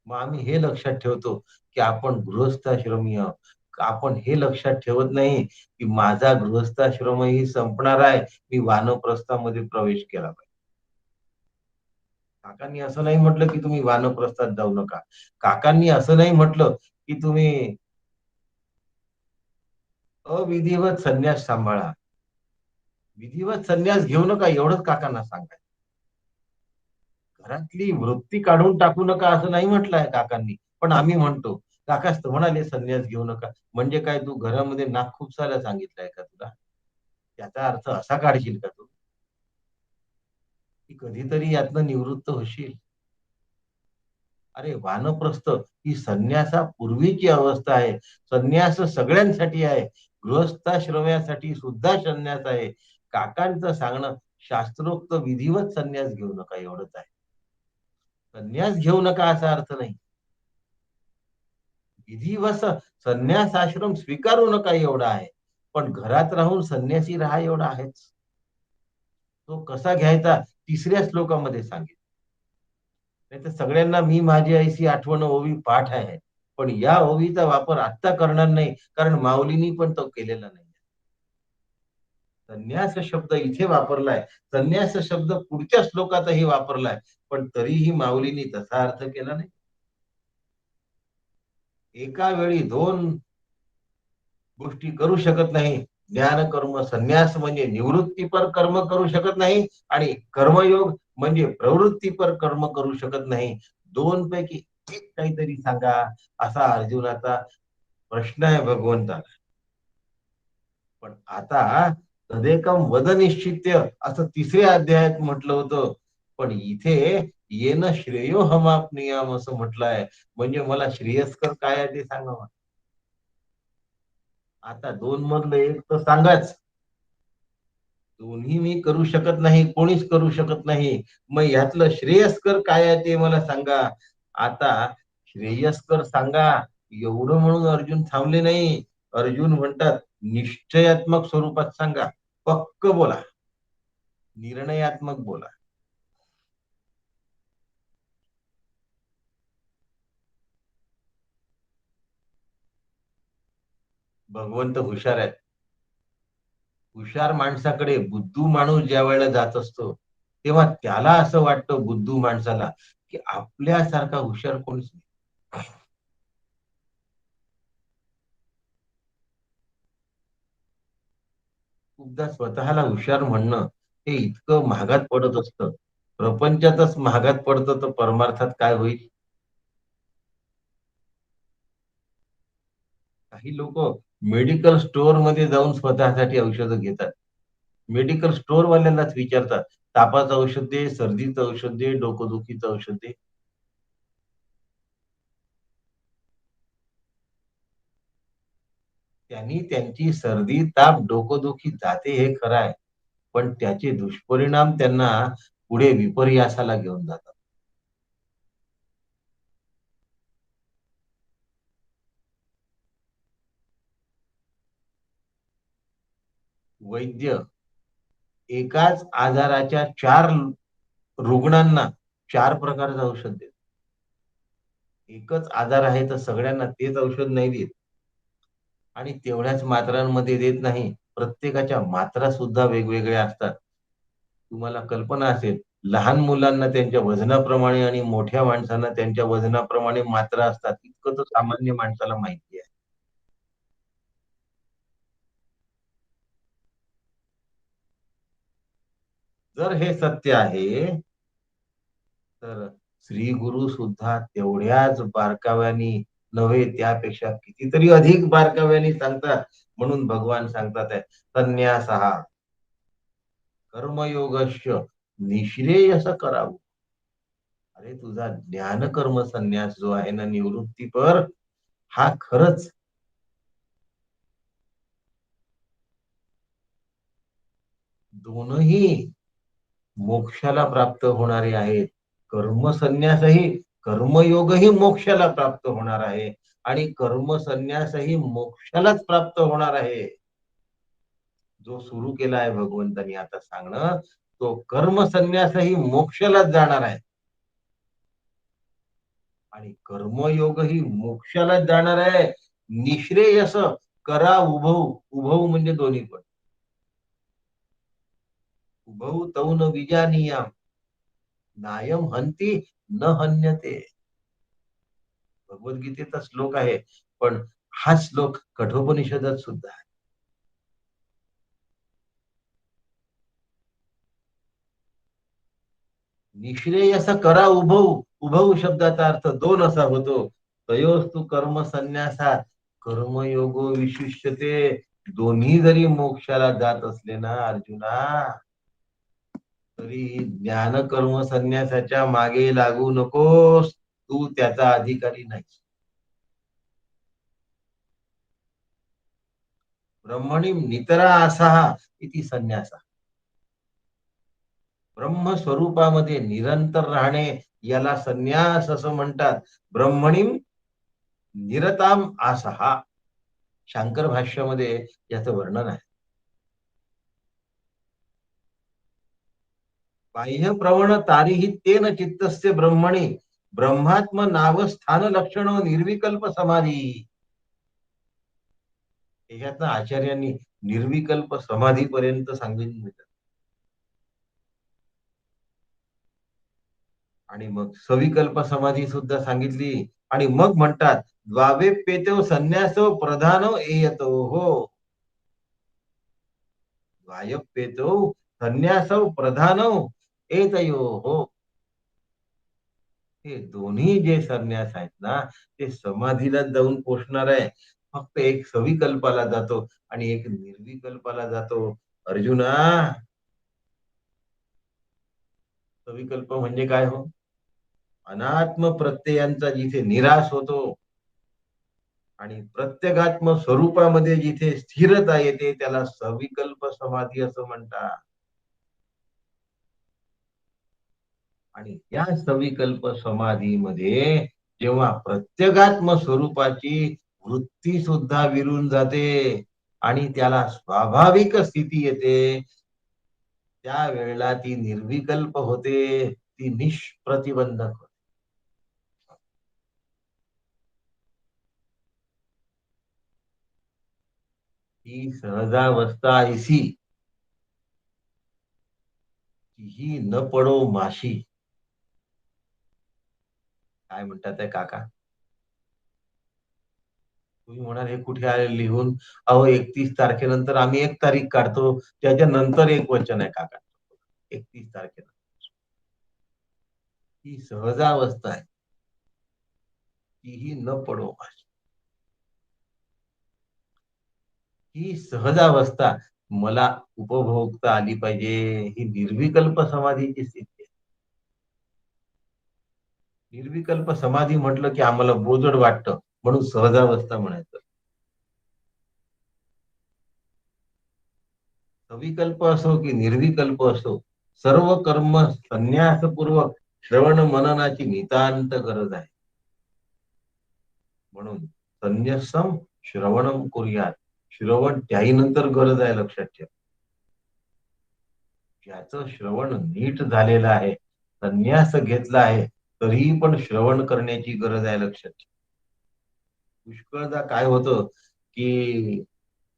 मग आम्ही हे लक्षात ठेवतो की आपण गृहस्थाश्रमी आहोत. आपण हे लक्षात ठेवत नाही की माझा गृहस्थाश्रमही संपणार आहे, मी वानप्रस्थामध्ये प्रवेश केला पाहिजे. काकांनी असं नाही म्हटलं की तुम्ही वानप्रस्थात जाऊ नका. काकांनी असं नाही म्हटलं की तुम्ही अविधिवत संन्यास सांभाळा. विधिवत संन्यास घेऊ नका, एवढंच काकांना सांगा. घरातली वृत्ती काढून टाकू नका असं नाही म्हटलंय काकांनी, पण आम्ही म्हणतो. काकाच तर म्हणाले संन्यास घेऊ नका, म्हणजे काय तू घरामध्ये नाक खुपसायला सांगितलंय का तुला? त्याचा अर्थ असा काढशील का तू की कधीतरी यातनं निवृत्त होशील? अरे, वानप्रस्थ ही संन्यासापूर्वीची अवस्था आहे. संन्यास सगळ्यांसाठी आहे. गृहस्थाश्रमासाठी सुद्धा संन्यास आहे. काकांचं सांगणं शास्त्रोक्त विधिवत संन्यास घेऊ नका एवढंच आहे. संन्यास घेऊ नका असा अर्थ नाही. विधिवत संन्यास आश्रम स्वीकारू नका एवढा आहे. पण घरात राहून संन्यासी राहा एवढा आहेच. तो कसा घ्यायचा तिसऱ्या श्लोकामध्ये सांगितलं. नाही तर सगळ्यांना मी माझी आईची आठवण ओवी पाठ आहे. पण या ओवीचा वापर आत्ता करणार नाही, कारण माऊलींनी पण तो केलेला नाही. संन्यास शब्द इथे वापरलाय, संन्यास शब्द पुढच्या श्लोकातही वापरलाय, पण तरीही माऊलींनी तसा अर्थ केला नाही. एका वेळी दोन गोष्टी करू शकत नाही. ज्ञान कर्म संन्यास म्हणजे निवृत्तीपर कर्म करू शकत नाही आणि कर्मयोग म्हणजे प्रवृत्तीपर कर्म करू शकत नाही. दोन पैकी एक काहीतरी सांगा, असा अर्जुनाचा प्रश्न आहे भगवंताला. पण आता तदेकम वद निश्चित्य असं तिसऱ्या अध्यायात म्हटलं होतं, पण इथे येन श्रेयो हमाप्नियाम असं म्हटलंय. म्हणजे मला श्रेयस्कर काय आहे ते सांगा. आता दोन मधलं एक तर सांगाच. दोन्ही मी करू शकत नाही, कोणीच करू शकत नाही. मग यातलं श्रेयस्कर काय आहे ते मला सांगा. आता श्रेयस्कर सांगा एवढं म्हणून अर्जुन थांबले नाही. अर्जुन म्हणतात निश्चयात्मक स्वरूपात सांगा, पक्क बोला, निर्णयात्मक बोला. भगवंत हुशार आहेत. हुशार माणसाकडे बुद्धू माणूस ज्या वेळेला जात असतो तेव्हा त्याला असं वाटतं बुद्धू माणसाला की आपल्यासारखा हुशार कोणीच नाही. खूपदा स्वतःला हुशार म्हणणं हे इतकं महागात पडत असतं. प्रपंचातच महागात पडतं तर परमार्थात काय होईल? काही लोक मेडिकल स्टोअर मध्ये जाऊन स्वतःसाठी औषधं घेतात. मेडिकल स्टोअर वाल्यांनाच विचारतात, तापाचं औषध दे, सर्दीचं औषध दे, डोकंदुखीचं औषध दे. त्यांनी त्यांची सर्दी, ताप, डोकंदुखी जाते हे खरं आहे. पण त्याचे दुष्परिणाम त्यांना पुढे विपर्यासाला घेऊन जातात. वैद्य एकाच आजाराच्या 4 रुग्णांना 4 प्रकारचं औषध देतात. एकच आजार आहे तर सगळ्यांना तेच औषध नाही देत आणि तेवढ्याच मात्रांमध्ये देत नाही. प्रत्येकाच्या मात्रा सुद्धा वेगवेगळ्या असतात. तुम्हाला कल्पना असेल, लहान मुलांना त्यांच्या वजनाप्रमाणे आणि मोठ्या माणसांना त्यांच्या वजनाप्रमाणे मात्रा असतात. इतकं तर सामान्य माणसाला माहिती आहे. जर हे सत्य आहे, तर श्री गुरु सुद्धा तेवढ्याच बारकाव्याने नव्हे त्यापेक्षा कितीतरी अधिक बारकाव्याने सांगतात. म्हणून भगवान सांगतात आहे, संन्यासः कर्मयोगस्य निःश्रेयस करावं. अरे तुझा ज्ञान कर्म संन्यास जो आहे ना निवृत्तीपर, हा खरंच दोनही मोक्षाला प्राप्त होणारे आहेत. कर्मसन्यासही कर्मयोगही मोक्षाला प्राप्त होणार आहे आणि कर्मसन्यासही मोक्षालाच प्राप्त होणार आहे. जो सुरू केला आहे भगवंतानी आता सांगणं, तो कर्मसन्यासही मोक्षालाच जाणार आहे आणि कर्मयोगही मोक्षालाच जाणार आहे. निःश्रेयस करा उभौ, उभौ म्हणजे दोन्ही पण. उभौ तौ न विजानीयाम नायम हंती न हन्यते. भगवद्गीतेचा श्लोक आहे, पण हा श्लोक कठोपनिषदात सुद्धा आहे. निःश्रेयस करा उभौ, उभौ शब्दाचा अर्थ दोन असा होतो. तयोस्तु कर्म संन्यासात कर्मयोगो विशिष्यते. दोन्ही जरी मोक्षाला जात असले ना अर्जुना, तरी ज्ञान कर्म संन्यासाच्या मागे लागू नकोस. तू त्याचा अधिकारी नाही. ब्रह्मणी नितरा असा इति संन्यास. ब्रह्मस्वरूपामध्ये निरंतर राहणे याला संन्यास असं म्हणतात. ब्रह्मणीम निरताम आसहा शांकर भाष्यामध्ये याचं वर्णन आहे. बाह्य प्रवण तारीही तेन चित्तस्य ब्रह्मणी ब्रह्मात्म नाव स्थान लक्षण निर्विकल्प समाधी. त्याच्यातनं आचार्यांनी निर्विकल्प समाधीपर्यंत सांगितलं. आणि मग सविकल्प समाधी सुद्धा सांगितली आणि मग म्हणतात द्वावेप्येतो संन्यासो प्रधानो एयतो हो. द्वायप्येतो संन्यासो प्रधानो एतयो हो. हे दोन्ही जे संन्यास आहेत ना ते समाधीला जाऊन पोचणार आहे. फक्त एक सविकल्पाला जातो आणि एक निर्विकल्पाला जातो. अर्जुना, सविकल्प म्हणजे काय हो? अनात्म प्रत्ययांचा जिथे निराश होतो आणि प्रत्येगात्म स्वरूपामध्ये जिथे स्थिरता येते त्याला सविकल्प समाधी असं म्हणतात. आणि या सविकल्प समाधीमध्ये जेव्हा प्रत्येगात्म स्वरूपाची वृत्ती सुद्धा विरून जाते आणि त्याला स्वाभाविक स्थिती येते, त्यावेळेला ती निर्विकल्प होते, ती निष्प्रतिबंधक होते. ती सहजावस्था ऐसी ही न पडो माशी. काय म्हणतात आहे काका? तुम्ही म्हणाल हे कुठे आले लिहून? अहो 31 तारखेनंतर आम्ही 1 तारीख काढतो, त्याच्यानंतर एक वचन आहे काका. 31 तारखेला ही सहजावस्था आहे. तीही न पडो माशी. ही सहजावस्था मला उपभोगता आली पाहिजे. ही निर्विकल्प समाधीची स्थिती आहे. निर्विकल्प समाधी म्हटलं की आम्हाला बोजड वाटतं, म्हणून सहजावस्था म्हणायचं. सविकल्प असो की निर्विकल्प असो, सर्व कर्म संन्यासपूर्वक श्रवण मननाची नितांत गरज आहे. म्हणून संन्यसम श्रवणम करूयात. श्रवण त्याही नंतर गरज आहे, लक्षात ठेवा. ज्याचं श्रवण नीट झालेलं आहे, संन्यास घेतला आहे, तरीही पण श्रवण करण्याची गरज आहे, लक्षात ठेवा. पुष्कळदा काय होतं की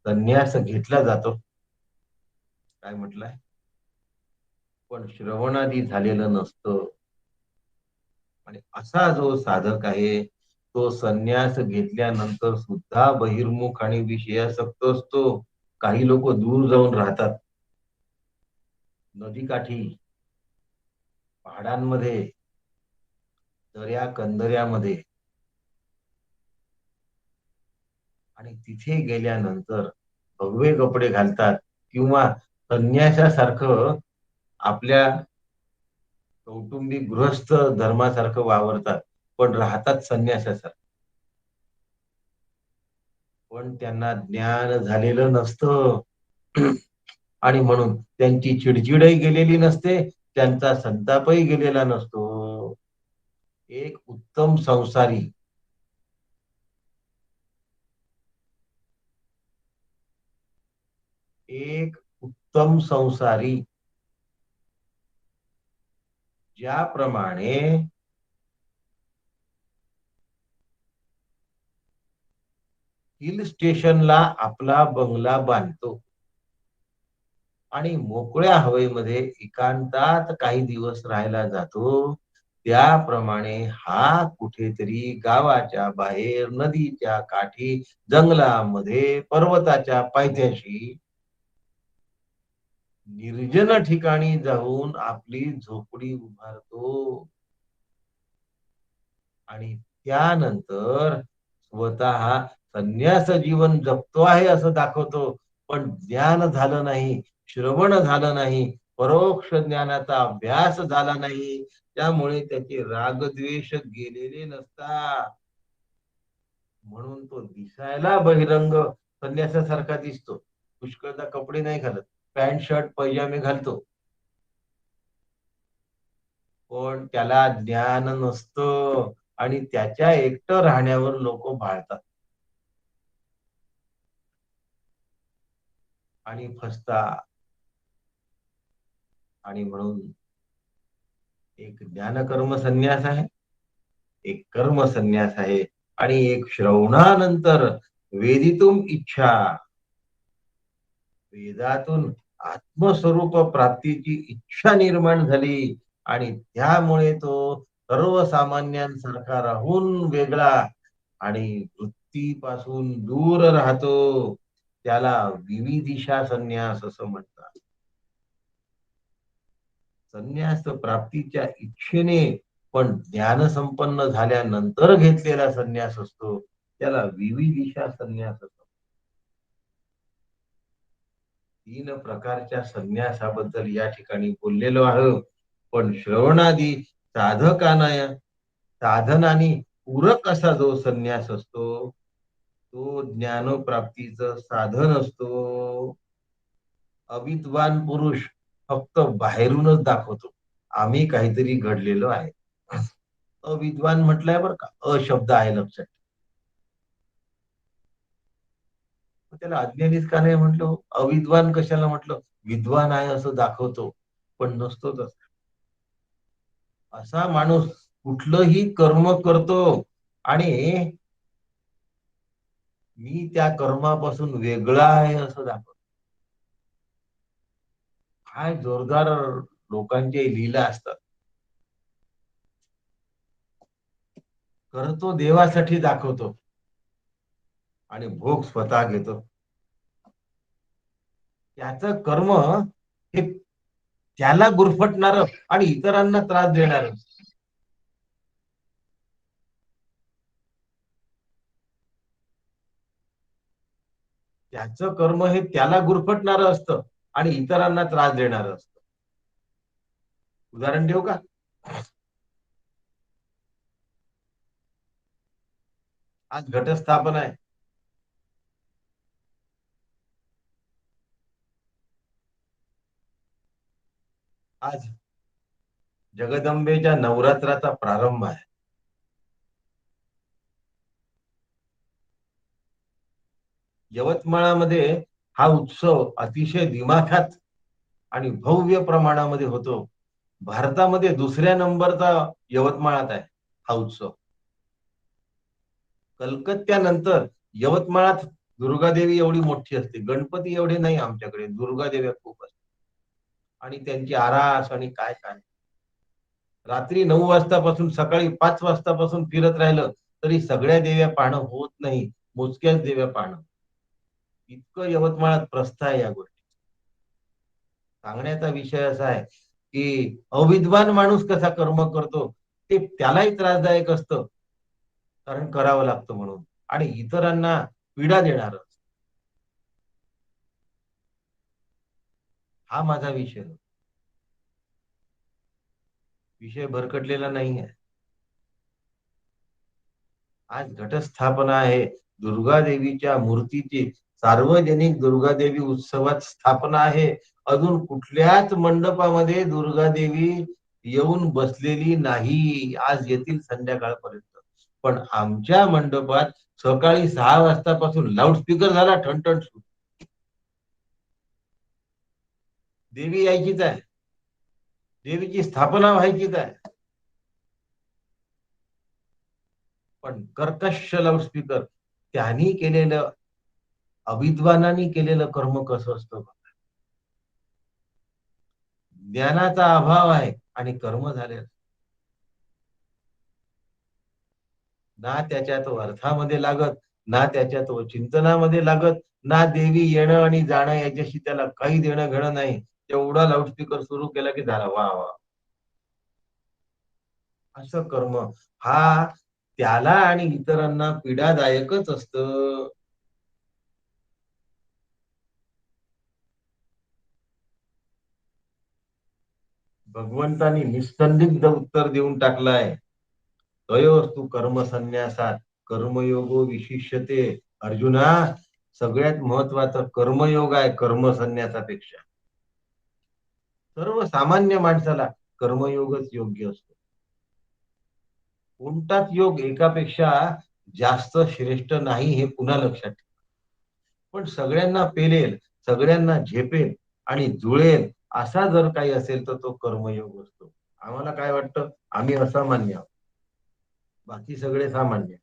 संन्यास घेतला जातो, काय म्हटलंय, पण श्रवणादी झालेलं नसतं. आणि असा जो साधक आहे, तो संन्यास घेतल्यानंतर सुद्धा बहिर्मुख आणि विषयासक्त असतो. काही लोक दूर जाऊन राहतात, नदीकाठी, पहाडांमध्ये, दऱ्या कंदऱ्यामध्ये, आणि तिथे गेल्यानंतर भगवे कपडे घालतात किंवा संन्यासासारखं आपल्या कौटुंबिक गृहस्थ धर्मासारखं वावरतात, पण राहतात संन्यासासारखं. पण त्यांना ज्ञान झालेलं नसतं. आणि म्हणून त्यांची चिडचिडही गेलेली नसते, त्यांचा संतापही गेलेला नसतो. एक उत्तम संसारी, एक उत्तम संसारी ज्याप्रमाणे हिल स्टेशनला आपला बंगला बांधतो आणि मोकळ्या हवेमध्ये एकांतात काही दिवस राहायला जातो, त्याप्रमाणे हा कुठेतरी गावाच्या बाहेर, नदीच्या काठी, जंगलामध्ये, पर्वताच्या पायथ्याशी, निर्जन ठिकाणी जाऊन आपली झोपडी उभारतो. आणि त्यानंतर स्वतः संन्यास जीवन जगतो आहे असं दाखवतो, पण ज्ञान झालं नाही, श्रवण झालं नाही, परोक्ष ज्ञानाचा अभ्यास झाला नाही, त्यामुळे त्याचे रागद्वेष गेलेले नसतात. म्हणून तो दिसायला बहिरंग संन्यासासारखा दिसतो. पुष्कळदा कपडे नाही घालत, पॅन्ट शर्ट पैजामे घालतो, पण त्याला ज्ञान नसतं आणि त्याच्या एकटं राहण्यावर लोक भाळतात आणि फसतात. आणि म्हणून एक ज्ञानकर्म संन्यास आहे, एक कर्म संन्यास आहे, आणि एक श्रवणानंतर वेदितुम इच्छा, वेदातून आत्मस्वरूप प्राप्तीची इच्छा निर्माण झाली, आणि त्यामुळे तो सर्वसामान्यांसारखा राहून वेगळा आणि वृत्तीपासून दूर राहतो. त्याला विविदिशा संन्यास असं म्हणतात. संन्यास प्राप्तीच्या इच्छेने पण ज्ञानसंपन्न झाल्यानंतर घेतलेला संन्यास असतो, त्याला विविदिशा संन्यास असतो. 3 प्रकारच्या संन्यासाबद्दल या ठिकाणी बोललेलो आहे. पण श्रवणादी साधकांना, साधनानी पूरक असा जो संन्यास असतो, तो ज्ञानप्राप्तीचं साधन असतो. अविद्वान पुरुष फक्त बाहेरूनच दाखवतो आम्ही काहीतरी घडलेलो आहे. अविद्वान म्हटलंय बरं का, अशब्द आहे, लक्षात. त्याला अज्ञानीच का नाही म्हटलं, अविद्वान कशाला म्हटलं, विद्वान आहे असं दाखवतो, पण नसतो तसा. असा माणूस कुठलंही कर्म करतो आणि मी त्या कर्मापासून वेगळा आहे असं दाखवतो. काय जोरदार लोकांच्या लीला असतात. करतो देवासाठी दाखवतो आणि भोग स्वतः घेतो. त्याचं कर्म हे त्याला गुरफटणार आणि इतरांना त्रास देणार. त्याचं कर्म हे त्याला गुरफटणार असतं आणि इतरांना त्रास देणार असतं. उदाहरण देऊ का? आज घटस्थापना आहे. आज जगदंबेच्या नवरात्राचा प्रारंभ आहे. यवतमाळामध्ये हा उत्सव अतिशय दिमाखात आणि भव्य प्रमाणामध्ये होतो. भारतामध्ये दुसऱ्या नंबरचा यवतमाळात आहे हा उत्सव. कलकत्त्यानंतर यवतमाळात दुर्गादेवी एवढी मोठी असते. गणपती एवढे नाही आमच्याकडे, दुर्गादेव्या खूप असतात. आणि त्यांची आरास आणि काय काय. रात्री 9 वाजतापासून सकाळी 5 वाजतापासून फिरत राहिलं तरी सगळ्या देव्या पाहणं होत नाही. मोजक्याच देव्या पाहणं. इतकं यवतमाळात प्रस्थ आहे या गोष्टी. सांगण्याचा विषय असा आहे की अविद्वान माणूस कसा कर्म करतो ते त्यालाही त्रासदायक असतं, कारण करावं लागतं म्हणून, आणि इतरांना पीडा देणार. हा माझा विषय. विषय भरकटलेला नाही आहे. आज घटस्थापना आहे दुर्गा देवीच्या मूर्तीची. सार्वजनिक दुर्गादेवी उत्सवात स्थापना आहे. अजून कुठल्याच मंडपामध्ये दुर्गादेवी येऊन बसलेली नाही. आज येतील संध्याकाळपर्यंत. पण आमच्या मंडपात सकाळी 6 वाजतापासून लाऊडस्पीकर झाला ठणठण सुरू. देवी यायचीच आहे. देवीची स्थापना व्हायचीच आहे. पण कर्कश लाऊडस्पीकर. त्यांनी केलेलं, अविद्वानांनी केलेलं कर्म कसं असतं. ज्ञानाचा अभाव आहे आणि कर्म झाले, ना त्याच्या तो अर्थामध्ये लागत, ना त्याच्या तो चिंतनामध्ये लागत, ना देवी येणं आणि जाणं याच्याशी त्याला काही देणं घेणं नाही. तेवढा लाऊडस्पीकर सुरू केला की झाला, वा वा. असं कर्म हा त्याला आणि इतरांना पीडादायकच असतं. भगवंतानी निसंदिग्ध उत्तर देऊन टाकलाय. तयोस्तु कर्म संन्यासात कर्मयोगो विशिष्यते. अर्जुना, सगळ्यात महत्वाचा कर्मयोग आहे कर्मसन्यासापेक्षा. सर्वसामान्य माणसाला कर्मयोगच योग्य असतो. कोणताच योग एकापेक्षा जास्त श्रेष्ठ नाही हे पुन्हा लक्षात ठेवा. पण सगळ्यांना पेलेल, सगळ्यांना झेपेल आणि जुळेल असा जर काही असेल तर तो कर्मयोग असतो. आम्हाला काय वाटतं, आम्ही असामान्य आहोत, बाकी सगळे सामान्य.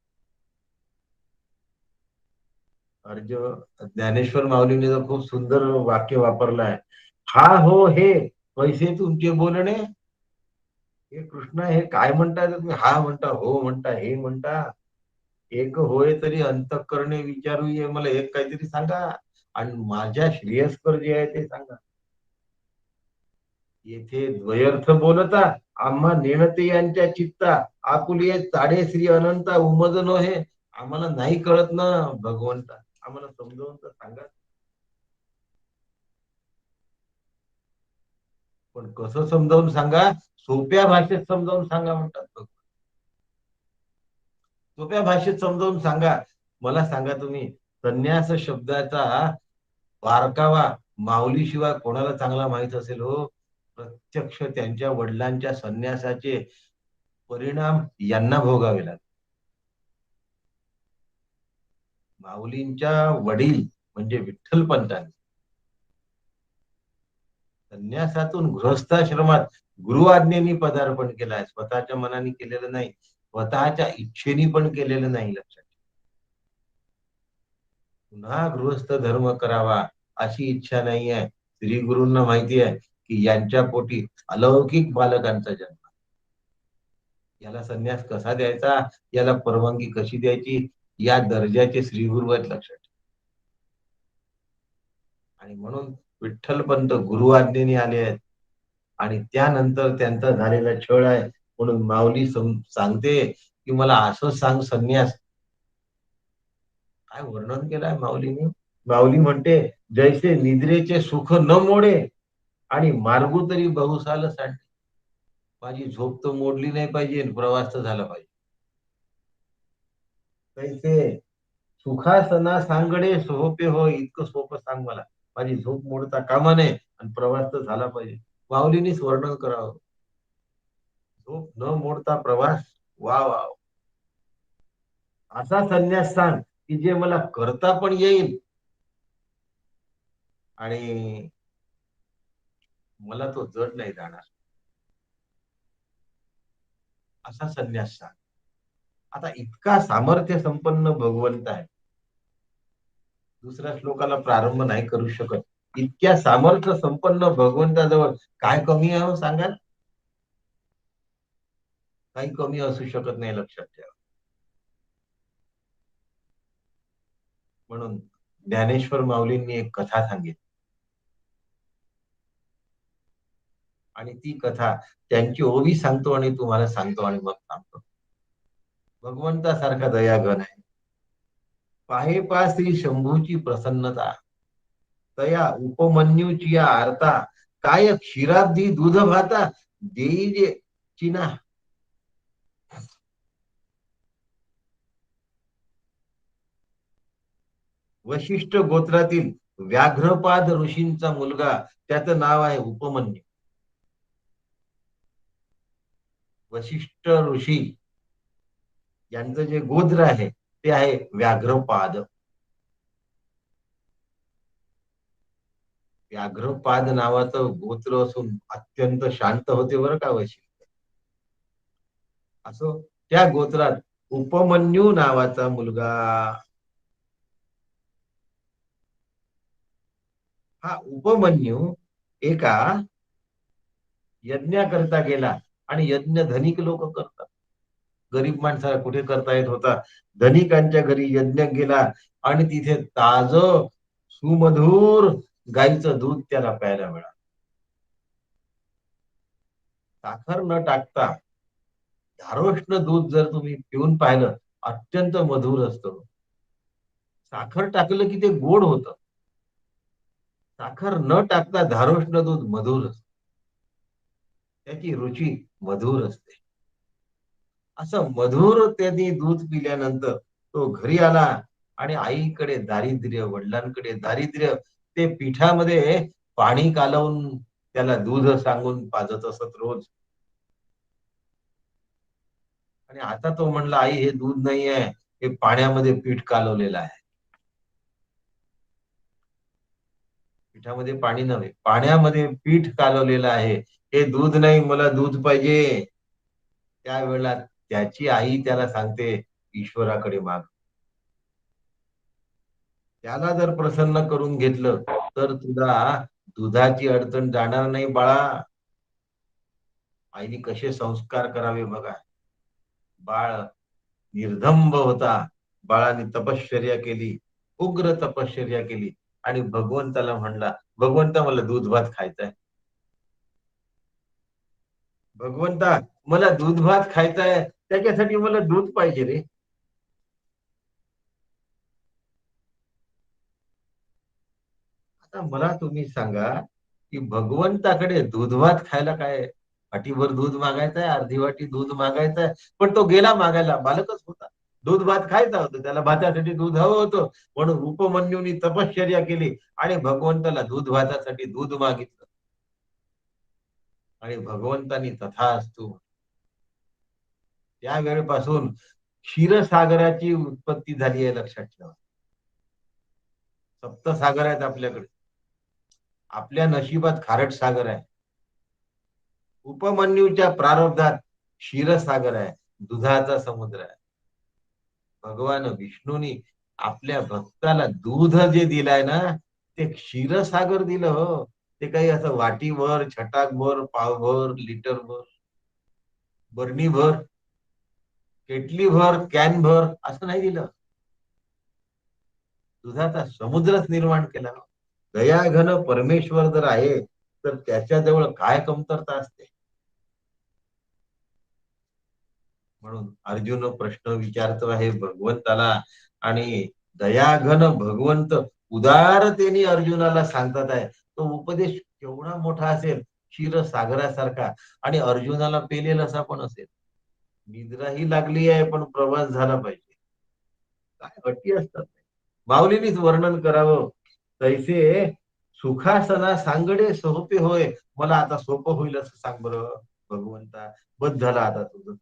अर्ज ज्ञानेश्वर माऊलीने तर खूप सुंदर वाक्य वापरलं आहे. हा हो हे पैसे तुमचे बोलणे. हे कृष्ण, हे काय म्हणताय तुम्ही? हा म्हणता, हो म्हणता, हे म्हणता. एक होय तरी अंतःकरणे विचारू ये, मला एक काहीतरी सांगा आणि माझ्या श्रेयस्कर जे आहे ते सांगा. येथे द्वयर्थ बोलता आम्हा नेणते यांच्या चित्ता, आपुलिये चाडे श्री अनंता उमज नो हे. आम्हाला नाही कळत ना भगवंता, आम्हाला समजावून तर सांगा. पण कसं समजावून सांगा? सोप्या भाषेत समजावून सांगा म्हणतात. सोप्या भाषेत समजावून सांगा. मला सांगा तुम्ही, संन्यास शब्दाचा बारकावा माऊलीशिवाय कोणाला चांगला माहित असेल हो? प्रत्यक्ष त्यांच्या वडिलांच्या संन्यासाचे परिणाम यांना भोगावे लागले. माऊलींच्या वडील म्हणजे विठ्ठलपंतांनी संन्यासातून गृहस्थाश्रमात गुरु आज्ञेनी पदार्पण केलं आहे. स्वतःच्या मनाने केलेलं नाही, स्वतःच्या इच्छेनी पण केलेलं नाही. लक्षात, पुन्हा गृहस्थ धर्म करावा अशी इच्छा नाही आहे. श्री गुरूंना माहिती आहे की यांच्या पोटी अलौकिक बालकांचा जन्म. याला संन्यास कसा द्यायचा, याला परवानगी कशी द्यायची, या दर्जाचे श्रीगुरु आहेत, लक्षात ठेवा. आणि म्हणून विठ्ठलपंत गुरु आज्ञेने आले आहेत. आणि त्यानंतर त्यांचा झालेला छळ आहे म्हणून माऊली सांगते की मला असं सांग संन्यास. काय वर्णन केलंय माऊलीने. माऊली म्हणते, जैसे निद्रेचे सुख न मोडे आणि मार्गू तरी बहुसाल सांडे. माझी झोप तर मोडली नाही पाहिजे, प्रवास तर झाला पाहिजे. तैसे सुखासना सांगडे सोपे हो, इतकं सोपं सांग मला. माझी झोप मोडता कामा नये आणि प्रवास तर झाला पाहिजे. माऊलीनीच वर्णन करावं. झोप न मोडता प्रवास. वा वा. असा संन्यास सांग की जे मला करता पण येईल आणि मला तो जड नाही जाणार, असा संन्यास सांग. आता इतका सामर्थ्य संपन्न भगवंत आहे, दुसऱ्या श्लोकाला प्रारंभ नाही करू शकत. इतक्या सामर्थ्य संपन्न भगवंताजवळ काय कमी आहे हो सांगाल. काही कमी असू शकत नाही, लक्षात ठेवा. म्हणून ज्ञानेश्वर माऊलींनी एक कथा सांगितली आणि ती कथा त्यांची ओवी सांगतो आणि तुम्हाला सांगतो आणि मग सांगतो. भगवंतासारखा दयाघन आहे. पाहे पा श्री शंभूची प्रसन्नता, तया उपमन्यूची या आरता, काय क्षीराब्धी दूध भाता देई जे चिना. वशिष्ठ गोत्रातील व्याघ्रपाद ऋषींचा मुलगा, त्याचं नाव आहे उपमन्यू. वशिष्ठ ऋषी यांचं जे गोत्र आहे ते आहे व्याघ्रपाद. व्याघ्रपाद नावाचं गोत्र असून अत्यंत शांत होते बरं का वशिष्ठ. असो, त्या गोत्रात उपमन्यू नावाचा मुलगा. हा उपमन्यू एका यज्ञाकरता गेला आणि यज्ञ धनिक लोक करतात, गरीब माणसाला कुठे करता येत होता. धनिकांच्या घरी यज्ञ गेला आणि तिथे ताज सुमधुर गाईचं दूध त्याला प्यायला मिळालं. साखर न टाकता धारोष्ण दूध जर तुम्ही पिऊन पाहिलं, अत्यंत मधुर असतं. साखर टाकलं की ते गोड होतं. साखर न टाकता धारोष्ण दूध मधुर असतं, त्याची रुची मधुर असते. असं मधुर त्यांनी दूध पिल्यानंतर तो घरी आला आणि आईकडे दारिद्र्य, वडिलांकडे दारिद्र्य. ते पिठामध्ये पाणी कालवून त्याला दूध सांगून पाजत असत रोज. आणि आता तो म्हणला, आई हे दूध नाही आहे, हे पाण्यामध्ये पीठ कालवलेलं आहे. पिठामध्ये पाणी नव्हे, पाण्यामध्ये पीठ कालवलेलं आहे. हे दूध नाही, मला दूध पाहिजे. त्यावेळेला त्याची आई त्याला सांगते, ईश्वराकडे माग. त्याला जर प्रसन्न करून घेतलं तर तुला दुधाची अडचण जाणार नाही बाळा. आईने कसे संस्कार करावे बघा. बाळ निर्धंब होता. बाळाने तपश्चर्या केली, उग्र तपश्चर्या केली आणि भगवंताला म्हणला, भगवंता मला दूध भात खायचाय. भगवंता मला दूध भात खायचाय, त्याच्यासाठी मला दूध पाहिजे रे. आता मला तुम्ही सांगा की भगवंताकडे दूध भात खायला काय, वाटीभर दूध मागायचंय, अर्धी वाटी दूध मागायचंय. पण तो गेला मागायला, बालकच होता. दूध भात खायचा होतं, त्याला भातासाठी दूध हवं होतं. म्हणून उपमन्यूनी तपश्चर्या केली आणि भगवंताला दूध भातासाठी दूध मागितलं. आणि भगवंतानी तथास्तु. त्या वेळेपासून क्षीरसागराची उत्पत्ती झाली आहे, लक्षात ठेवा. सप्तसागर आहेत आपल्याकडे. आपल्या नशिबात खारट सागर आहे. उपमन्यूच्या प्रारब्धात क्षीरसागर आहे, दुधाचा समुद्र आहे. भगवान विष्णूनी आपल्या भक्ताला दूध जे दिलाय ना, ते क्षीरसागर दिलं हो. ते काही असं वाटीभर, छटाकभर, पावभर, लिटरभर, बरणीभर, केटलीभर, कॅनभर असं नाही दिलं. दुधाचा समुद्रच निर्माण केला. दयाघन परमेश्वर जर आहे तर त्याच्याजवळ काय कमतरता असते. म्हणून अर्जुन प्रश्न विचारतो आहे भगवंताला, आणि दयाघन भगवंत उदारतेने अर्जुनाला सांगतात आहे. तो उपदेश केवढा मोठा असेल, क्षीरसागरासारखा, आणि अर्जुनाला पेलेल असा पण असेल. निद्राही लागली आहे पण प्रवास झाला पाहिजे. काय अटी असतात. माऊलीनीच वर्णन करावं तैसे सुखासना सांगडे सोपे होय. मला आता सोपं होईल असं सांग बरं भगवंता. बस झाला आता तुझं.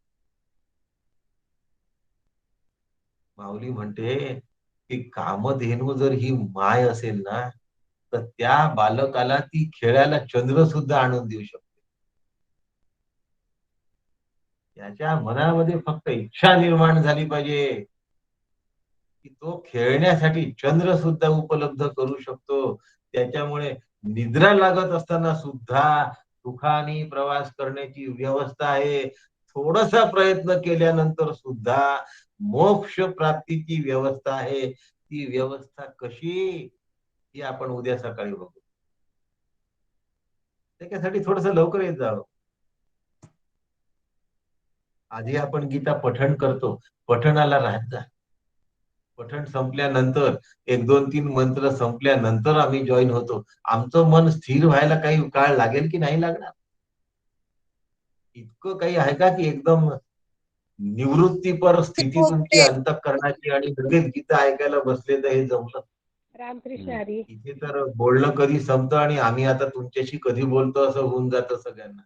माऊली म्हणते की कामधेनू जर ही माय असेल ना, तर त्या बालकाला ती खेळायला चंद्र सुद्धा आणून देऊ शकते. त्याच्या मनामध्ये फक्त इच्छा निर्माण झाली पाहिजे की तो खेळण्यासाठी चंद्र सुद्धा उपलब्ध करू शकतो. त्याच्यामुळे निद्रा लागत असताना सुद्धा सुखाने प्रवास करण्याची व्यवस्था आहे. थोडासा प्रयत्न केल्यानंतर सुद्धा मोक्ष प्राप्तीची व्यवस्था आहे. ती व्यवस्था कशी, ही आपण उद्या सकाळी बघू. त्याच्यासाठी थोडस लवकर येत जावं. आधी आपण गीता पठण करतो, पठणाला राहत जा. पठण संपल्यानंतर 1, 2, 3 मंत्र संपल्यानंतर आम्ही जॉईन होतो. आमचं मन स्थिर व्हायला काही काळ लागेल की नाही लागणार. इतकं काही आहे का की एकदम निवृत्तीपर स्थिती तुमची बोलते अंतःकरणाची आणि लगेच गीता ऐकायला बसले तर हे जमलं. रामकृष्ण हरी. इथे तर बोलणं कधी संपतं आणि आम्ही आता तुमच्याशी कधी बोलतो असं होऊन जातं सगळ्यांना.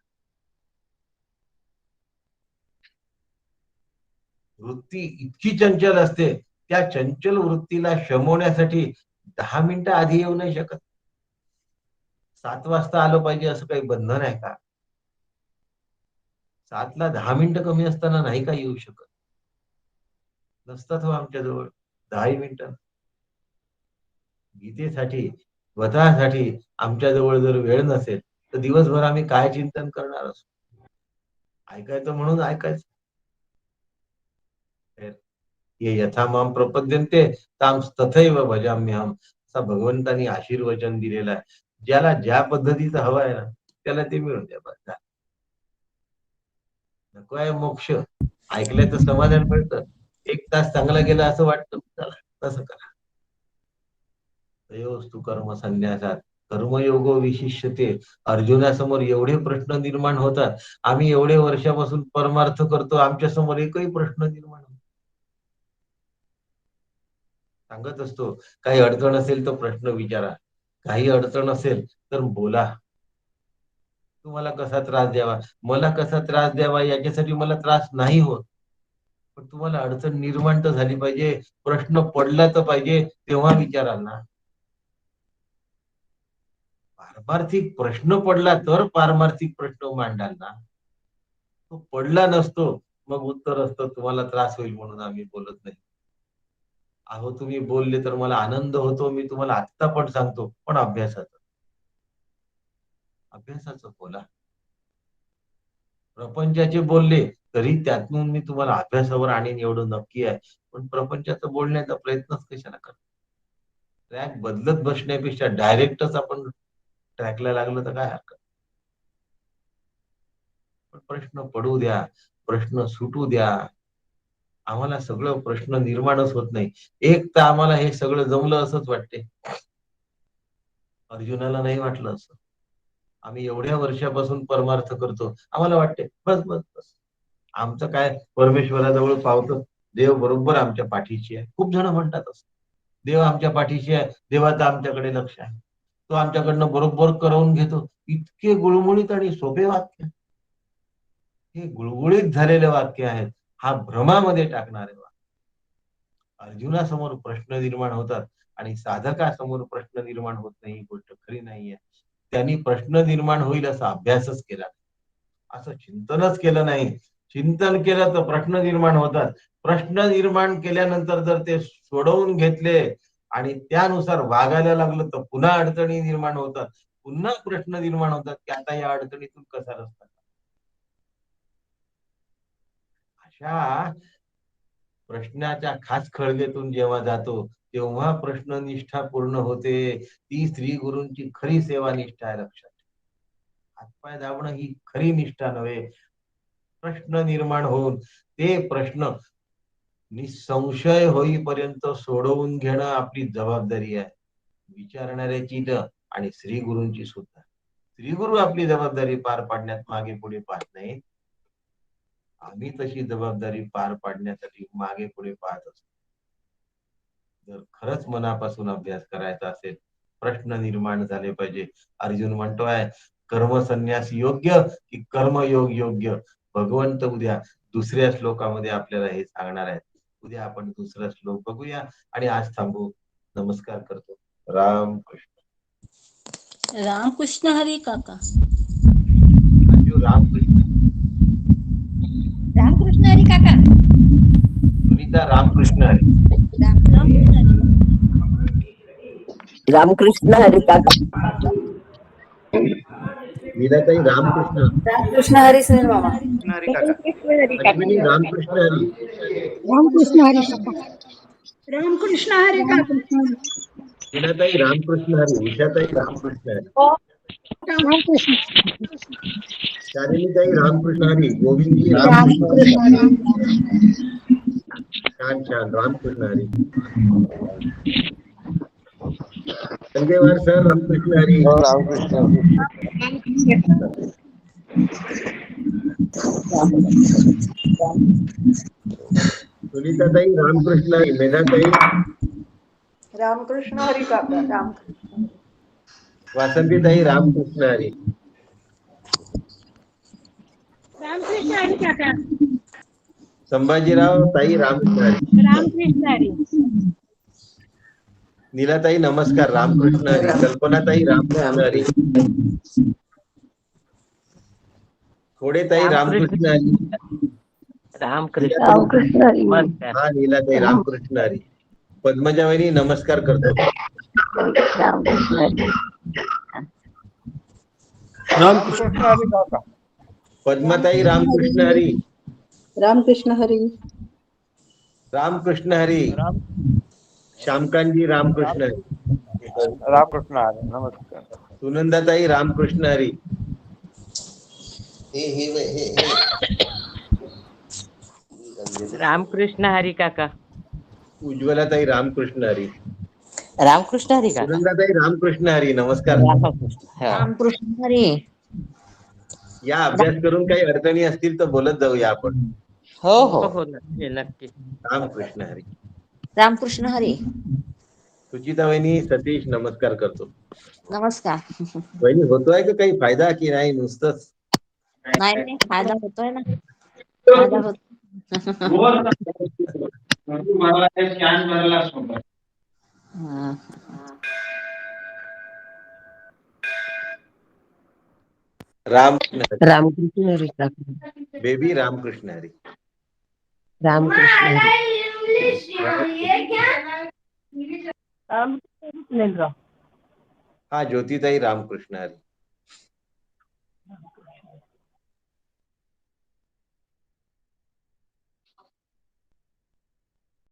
वृत्ती इतकी चंचल असते, त्या चंचल वृत्तीला शमवण्यासाठी 10 मिनिटं आधी येऊ नाही शकत. 7 वाजता आलं पाहिजे असं काही बंधन आहे का? 7ला 10 मिनिटं कमी असताना नाही का येऊ शकत? नसतात हो आमच्याजवळ 10 मिनिटं. गीतेसाठी, स्वतःसाठी आमच्याजवळ जर वेळ नसेल तर दिवसभर आम्ही काय चिंतन करणार असो. ऐकायचं म्हणून ऐकायचं. ये यथा माम प्रपद्यन्ते ताम तथैव भजाम्यहम, असा भगवंतानी आशीर्वचन दिलेलं आहे. ज्याला ज्या पद्धतीचं हवं आहे ना त्याला ते मिळून द्या. बस झालं. नको आहे मोक्ष, ऐकल्याचं समाधान मिळतं. 1 तास चांगला गेला असं वाटतं, चला तसं करा. तयोस्तु कर्म संन्यासात कर्मयोगो विशिष्यते. अर्जुनासमोर एवढे प्रश्न निर्माण होतात. आम्ही एवढे वर्षापासून परमार्थ करतो, आमच्या समोर एकही प्रश्न निर्माण होतो. सांगत असतो काही अडचण असेल तर प्रश्न विचारा, काही अडचण असेल तर बोला. तुम्हाला कसा त्रास द्यावा, मला कसा त्रास द्यावा याच्यासाठी मला त्रास नाही होत. पण तुम्हाला अडचण निर्माण तर झाली पाहिजे, प्रश्न पडला तर पाहिजे, तेव्हा विचाराल ना. पारमार्थिक प्रश्न पडला तर पारमार्थिक प्रश्न मांडाल ना. तो पडला नसतो, मग उत्तर असतं तुम्हाला त्रास होईल म्हणून आम्ही बोलत नाही. अहो तुम्ही बोलले तर मला आनंद होतो, मी तुम्हाला आत्ता पण सांगतो, पण अभ्यासाचं. अभ्यासाचं बोला. प्रपंचाचे बोलले तरी त्यातून मी तुम्हाला अभ्यासावर आणीन एवढं नक्की आहे. पण प्रपंचाचं बोलण्याचा प्रयत्नच कशाला करतो. ट्रॅक बदलत बसण्यापेक्षा डायरेक्टच आपण ट्रॅकला लागलं तर काय हरकत. पण प्रश्न पडू द्या, प्रश्न सुटू द्या. आम्हाला सगळं प्रश्न निर्माणच होत नाही. एक तर आम्हाला हे सगळं जमलं असंच वाटते. अर्जुनाला नाही वाटलं असं. आम्ही एवढ्या वर्षापासून परमार्थ करतो, आम्हाला वाटते बस बस बस. आमचं काय परमेश्वराजवळ पावतं. देव बरोबर आमच्या पाठीशी आहे. खूप जण म्हणतात असं, देव आमच्या पाठीशी आहे, देवाचं आमच्याकडे लक्ष आहे, तो आमच्याकडनं बरोबर करवून घेतो. इतके गुळमुळीत आणि सोपे वाक्य, हे गुळगुळीत झालेले वाक्य आहेत. हा भ्रमामध्ये टाकणारे वाक्य. अर्जुनासमोर प्रश्न निर्माण होतात आणि साधकासमोर प्रश्न निर्माण होत नाही, ही गोष्ट खरी नाहीये. त्यांनी प्रश्न निर्माण होईल असा अभ्यासच केला, असं चिंतनच केलं नाही. चिंतन केलं तर प्रश्न निर्माण होतात. प्रश्न निर्माण केल्यानंतर जर ते सोडवून घेतले आणि त्यानुसार वागायला लागलं तर पुन्हा अडचणी निर्माण होतात. पुन्हा प्रश्न निर्माण होतात की आता या अडचणीतून कसा रस्ता. अशा प्रश्नाच्या खास खळगेतून जेव्हा जातो तेव्हा प्रश्ननिष्ठा पूर्ण होते. ती श्री गुरूंची खरी सेवा निष्ठा आहे. लक्षात, हातपाय दाबणं ही खरी निष्ठा नव्हे. प्रश्न निर्माण होऊन ते प्रश्न निसंशय होईपर्यंत सोडवून घेणं आपली जबाबदारी आहे, विचारणाऱ्याची आणि श्री गुरूंची सुद्धा. श्री गुरु आपली जबाबदारी पार पाडण्यात मागे पुढे पाहत नाही. आम्ही तशी जबाबदारी पार पाडण्यासाठी मागे पुढे पाहत असतो. जर खरंच मनापासून अभ्यास करायचा असेल, प्रश्न निर्माण झाले पाहिजे. अर्जुन म्हणतोय कर्मसन्यास योग्य की कर्मयोग योग्य. भगवंत उद्या दुसऱ्या श्लोकामध्ये आपल्याला हे सांगणार आहेत. उद्या आपण दुसरा श्लोक बघूया आणि आज थांबू. नमस्कार करतो. राम कृष्ण. रामकृष्ण हरी काका. रामकृष्ण. रामकृष्ण हरी काका. सुनीता रामकृष्ण हरी. रामकृष्ण हरी काका. मीराताई रामकृष्ण. रामकृष्ण हरी सुनील मामा. अश्विनी रामकृष्ण हरी. रामकृष्ण हरी काका. रामकृष्ण हरी काका. मीराताई रामकृष्ण हरी. उषाताई रामकृष्ण हरी. रामकृष्ण. शालिनीताई रामकृष्ण हरी. गोविंदजी रामकृष्ण हरी. छान छान. रामकृष्ण हरी. संजयवार सर रामकृष्ण हरी. रामकृष्ण. सुनीताताई रामकृष्ण हरी. मेधाताई रामकृष्ण हरी काका. रामकृष्ण. वासंतीताई रामकृष्ण हरी. रामकृष्ण हरी काका. संभाजीराव ताई रामकृष्ण हरी. रामकृष्ण हरी. नीलाताई नमस्कार. रामकृष्ण हरी. कल्पनाताई रामकृष्ण हरी. खोडेताई रामकृष्ण हरी. रामकृष्ण हरी. हा नीलाताई रामकृष्ण हरी. पद्मजावहिनी नमस्कार करतो. रामकृष्ण हरी. रामकृष्ण हरी काका. पद्मताई रामकृष्ण हरी. रामकृष्ण हरी. रामकृष्ण हरी. श्यामकांतजी रामकृष्ण हरी. रामकृष्ण हरी. नमस्कार. सुनंदाताई रामकृष्ण हरी. रामकृष्ण हरी काका. उज्ज्वलाताई रामकृष्ण हरी. रामकृष्ण हरी काका. सुनंदाताई रामकृष्ण हरी. नमस्कार. रामकृष्ण हरी. या अभ्यास करून काही अडचणी असतील तर बोलत जाऊया आपण. हो हो हो नक्की नक्की. रामकृष्ण हरी. रामकृष्ण हरी. सुचिता वहिनी सतीश नमस्कार करतो. नमस्कार. वहिनी होतोय का काही फायदा की नाही नुसतंच? नाही फायदा होतोय ना. फायदा होत. रामकृष्ण रामकृष्ण हरी काका. बेबी रामकृष्ण हरी. रामकृष्ण हरी. हा ज्योतिताई रामकृष्ण हरी.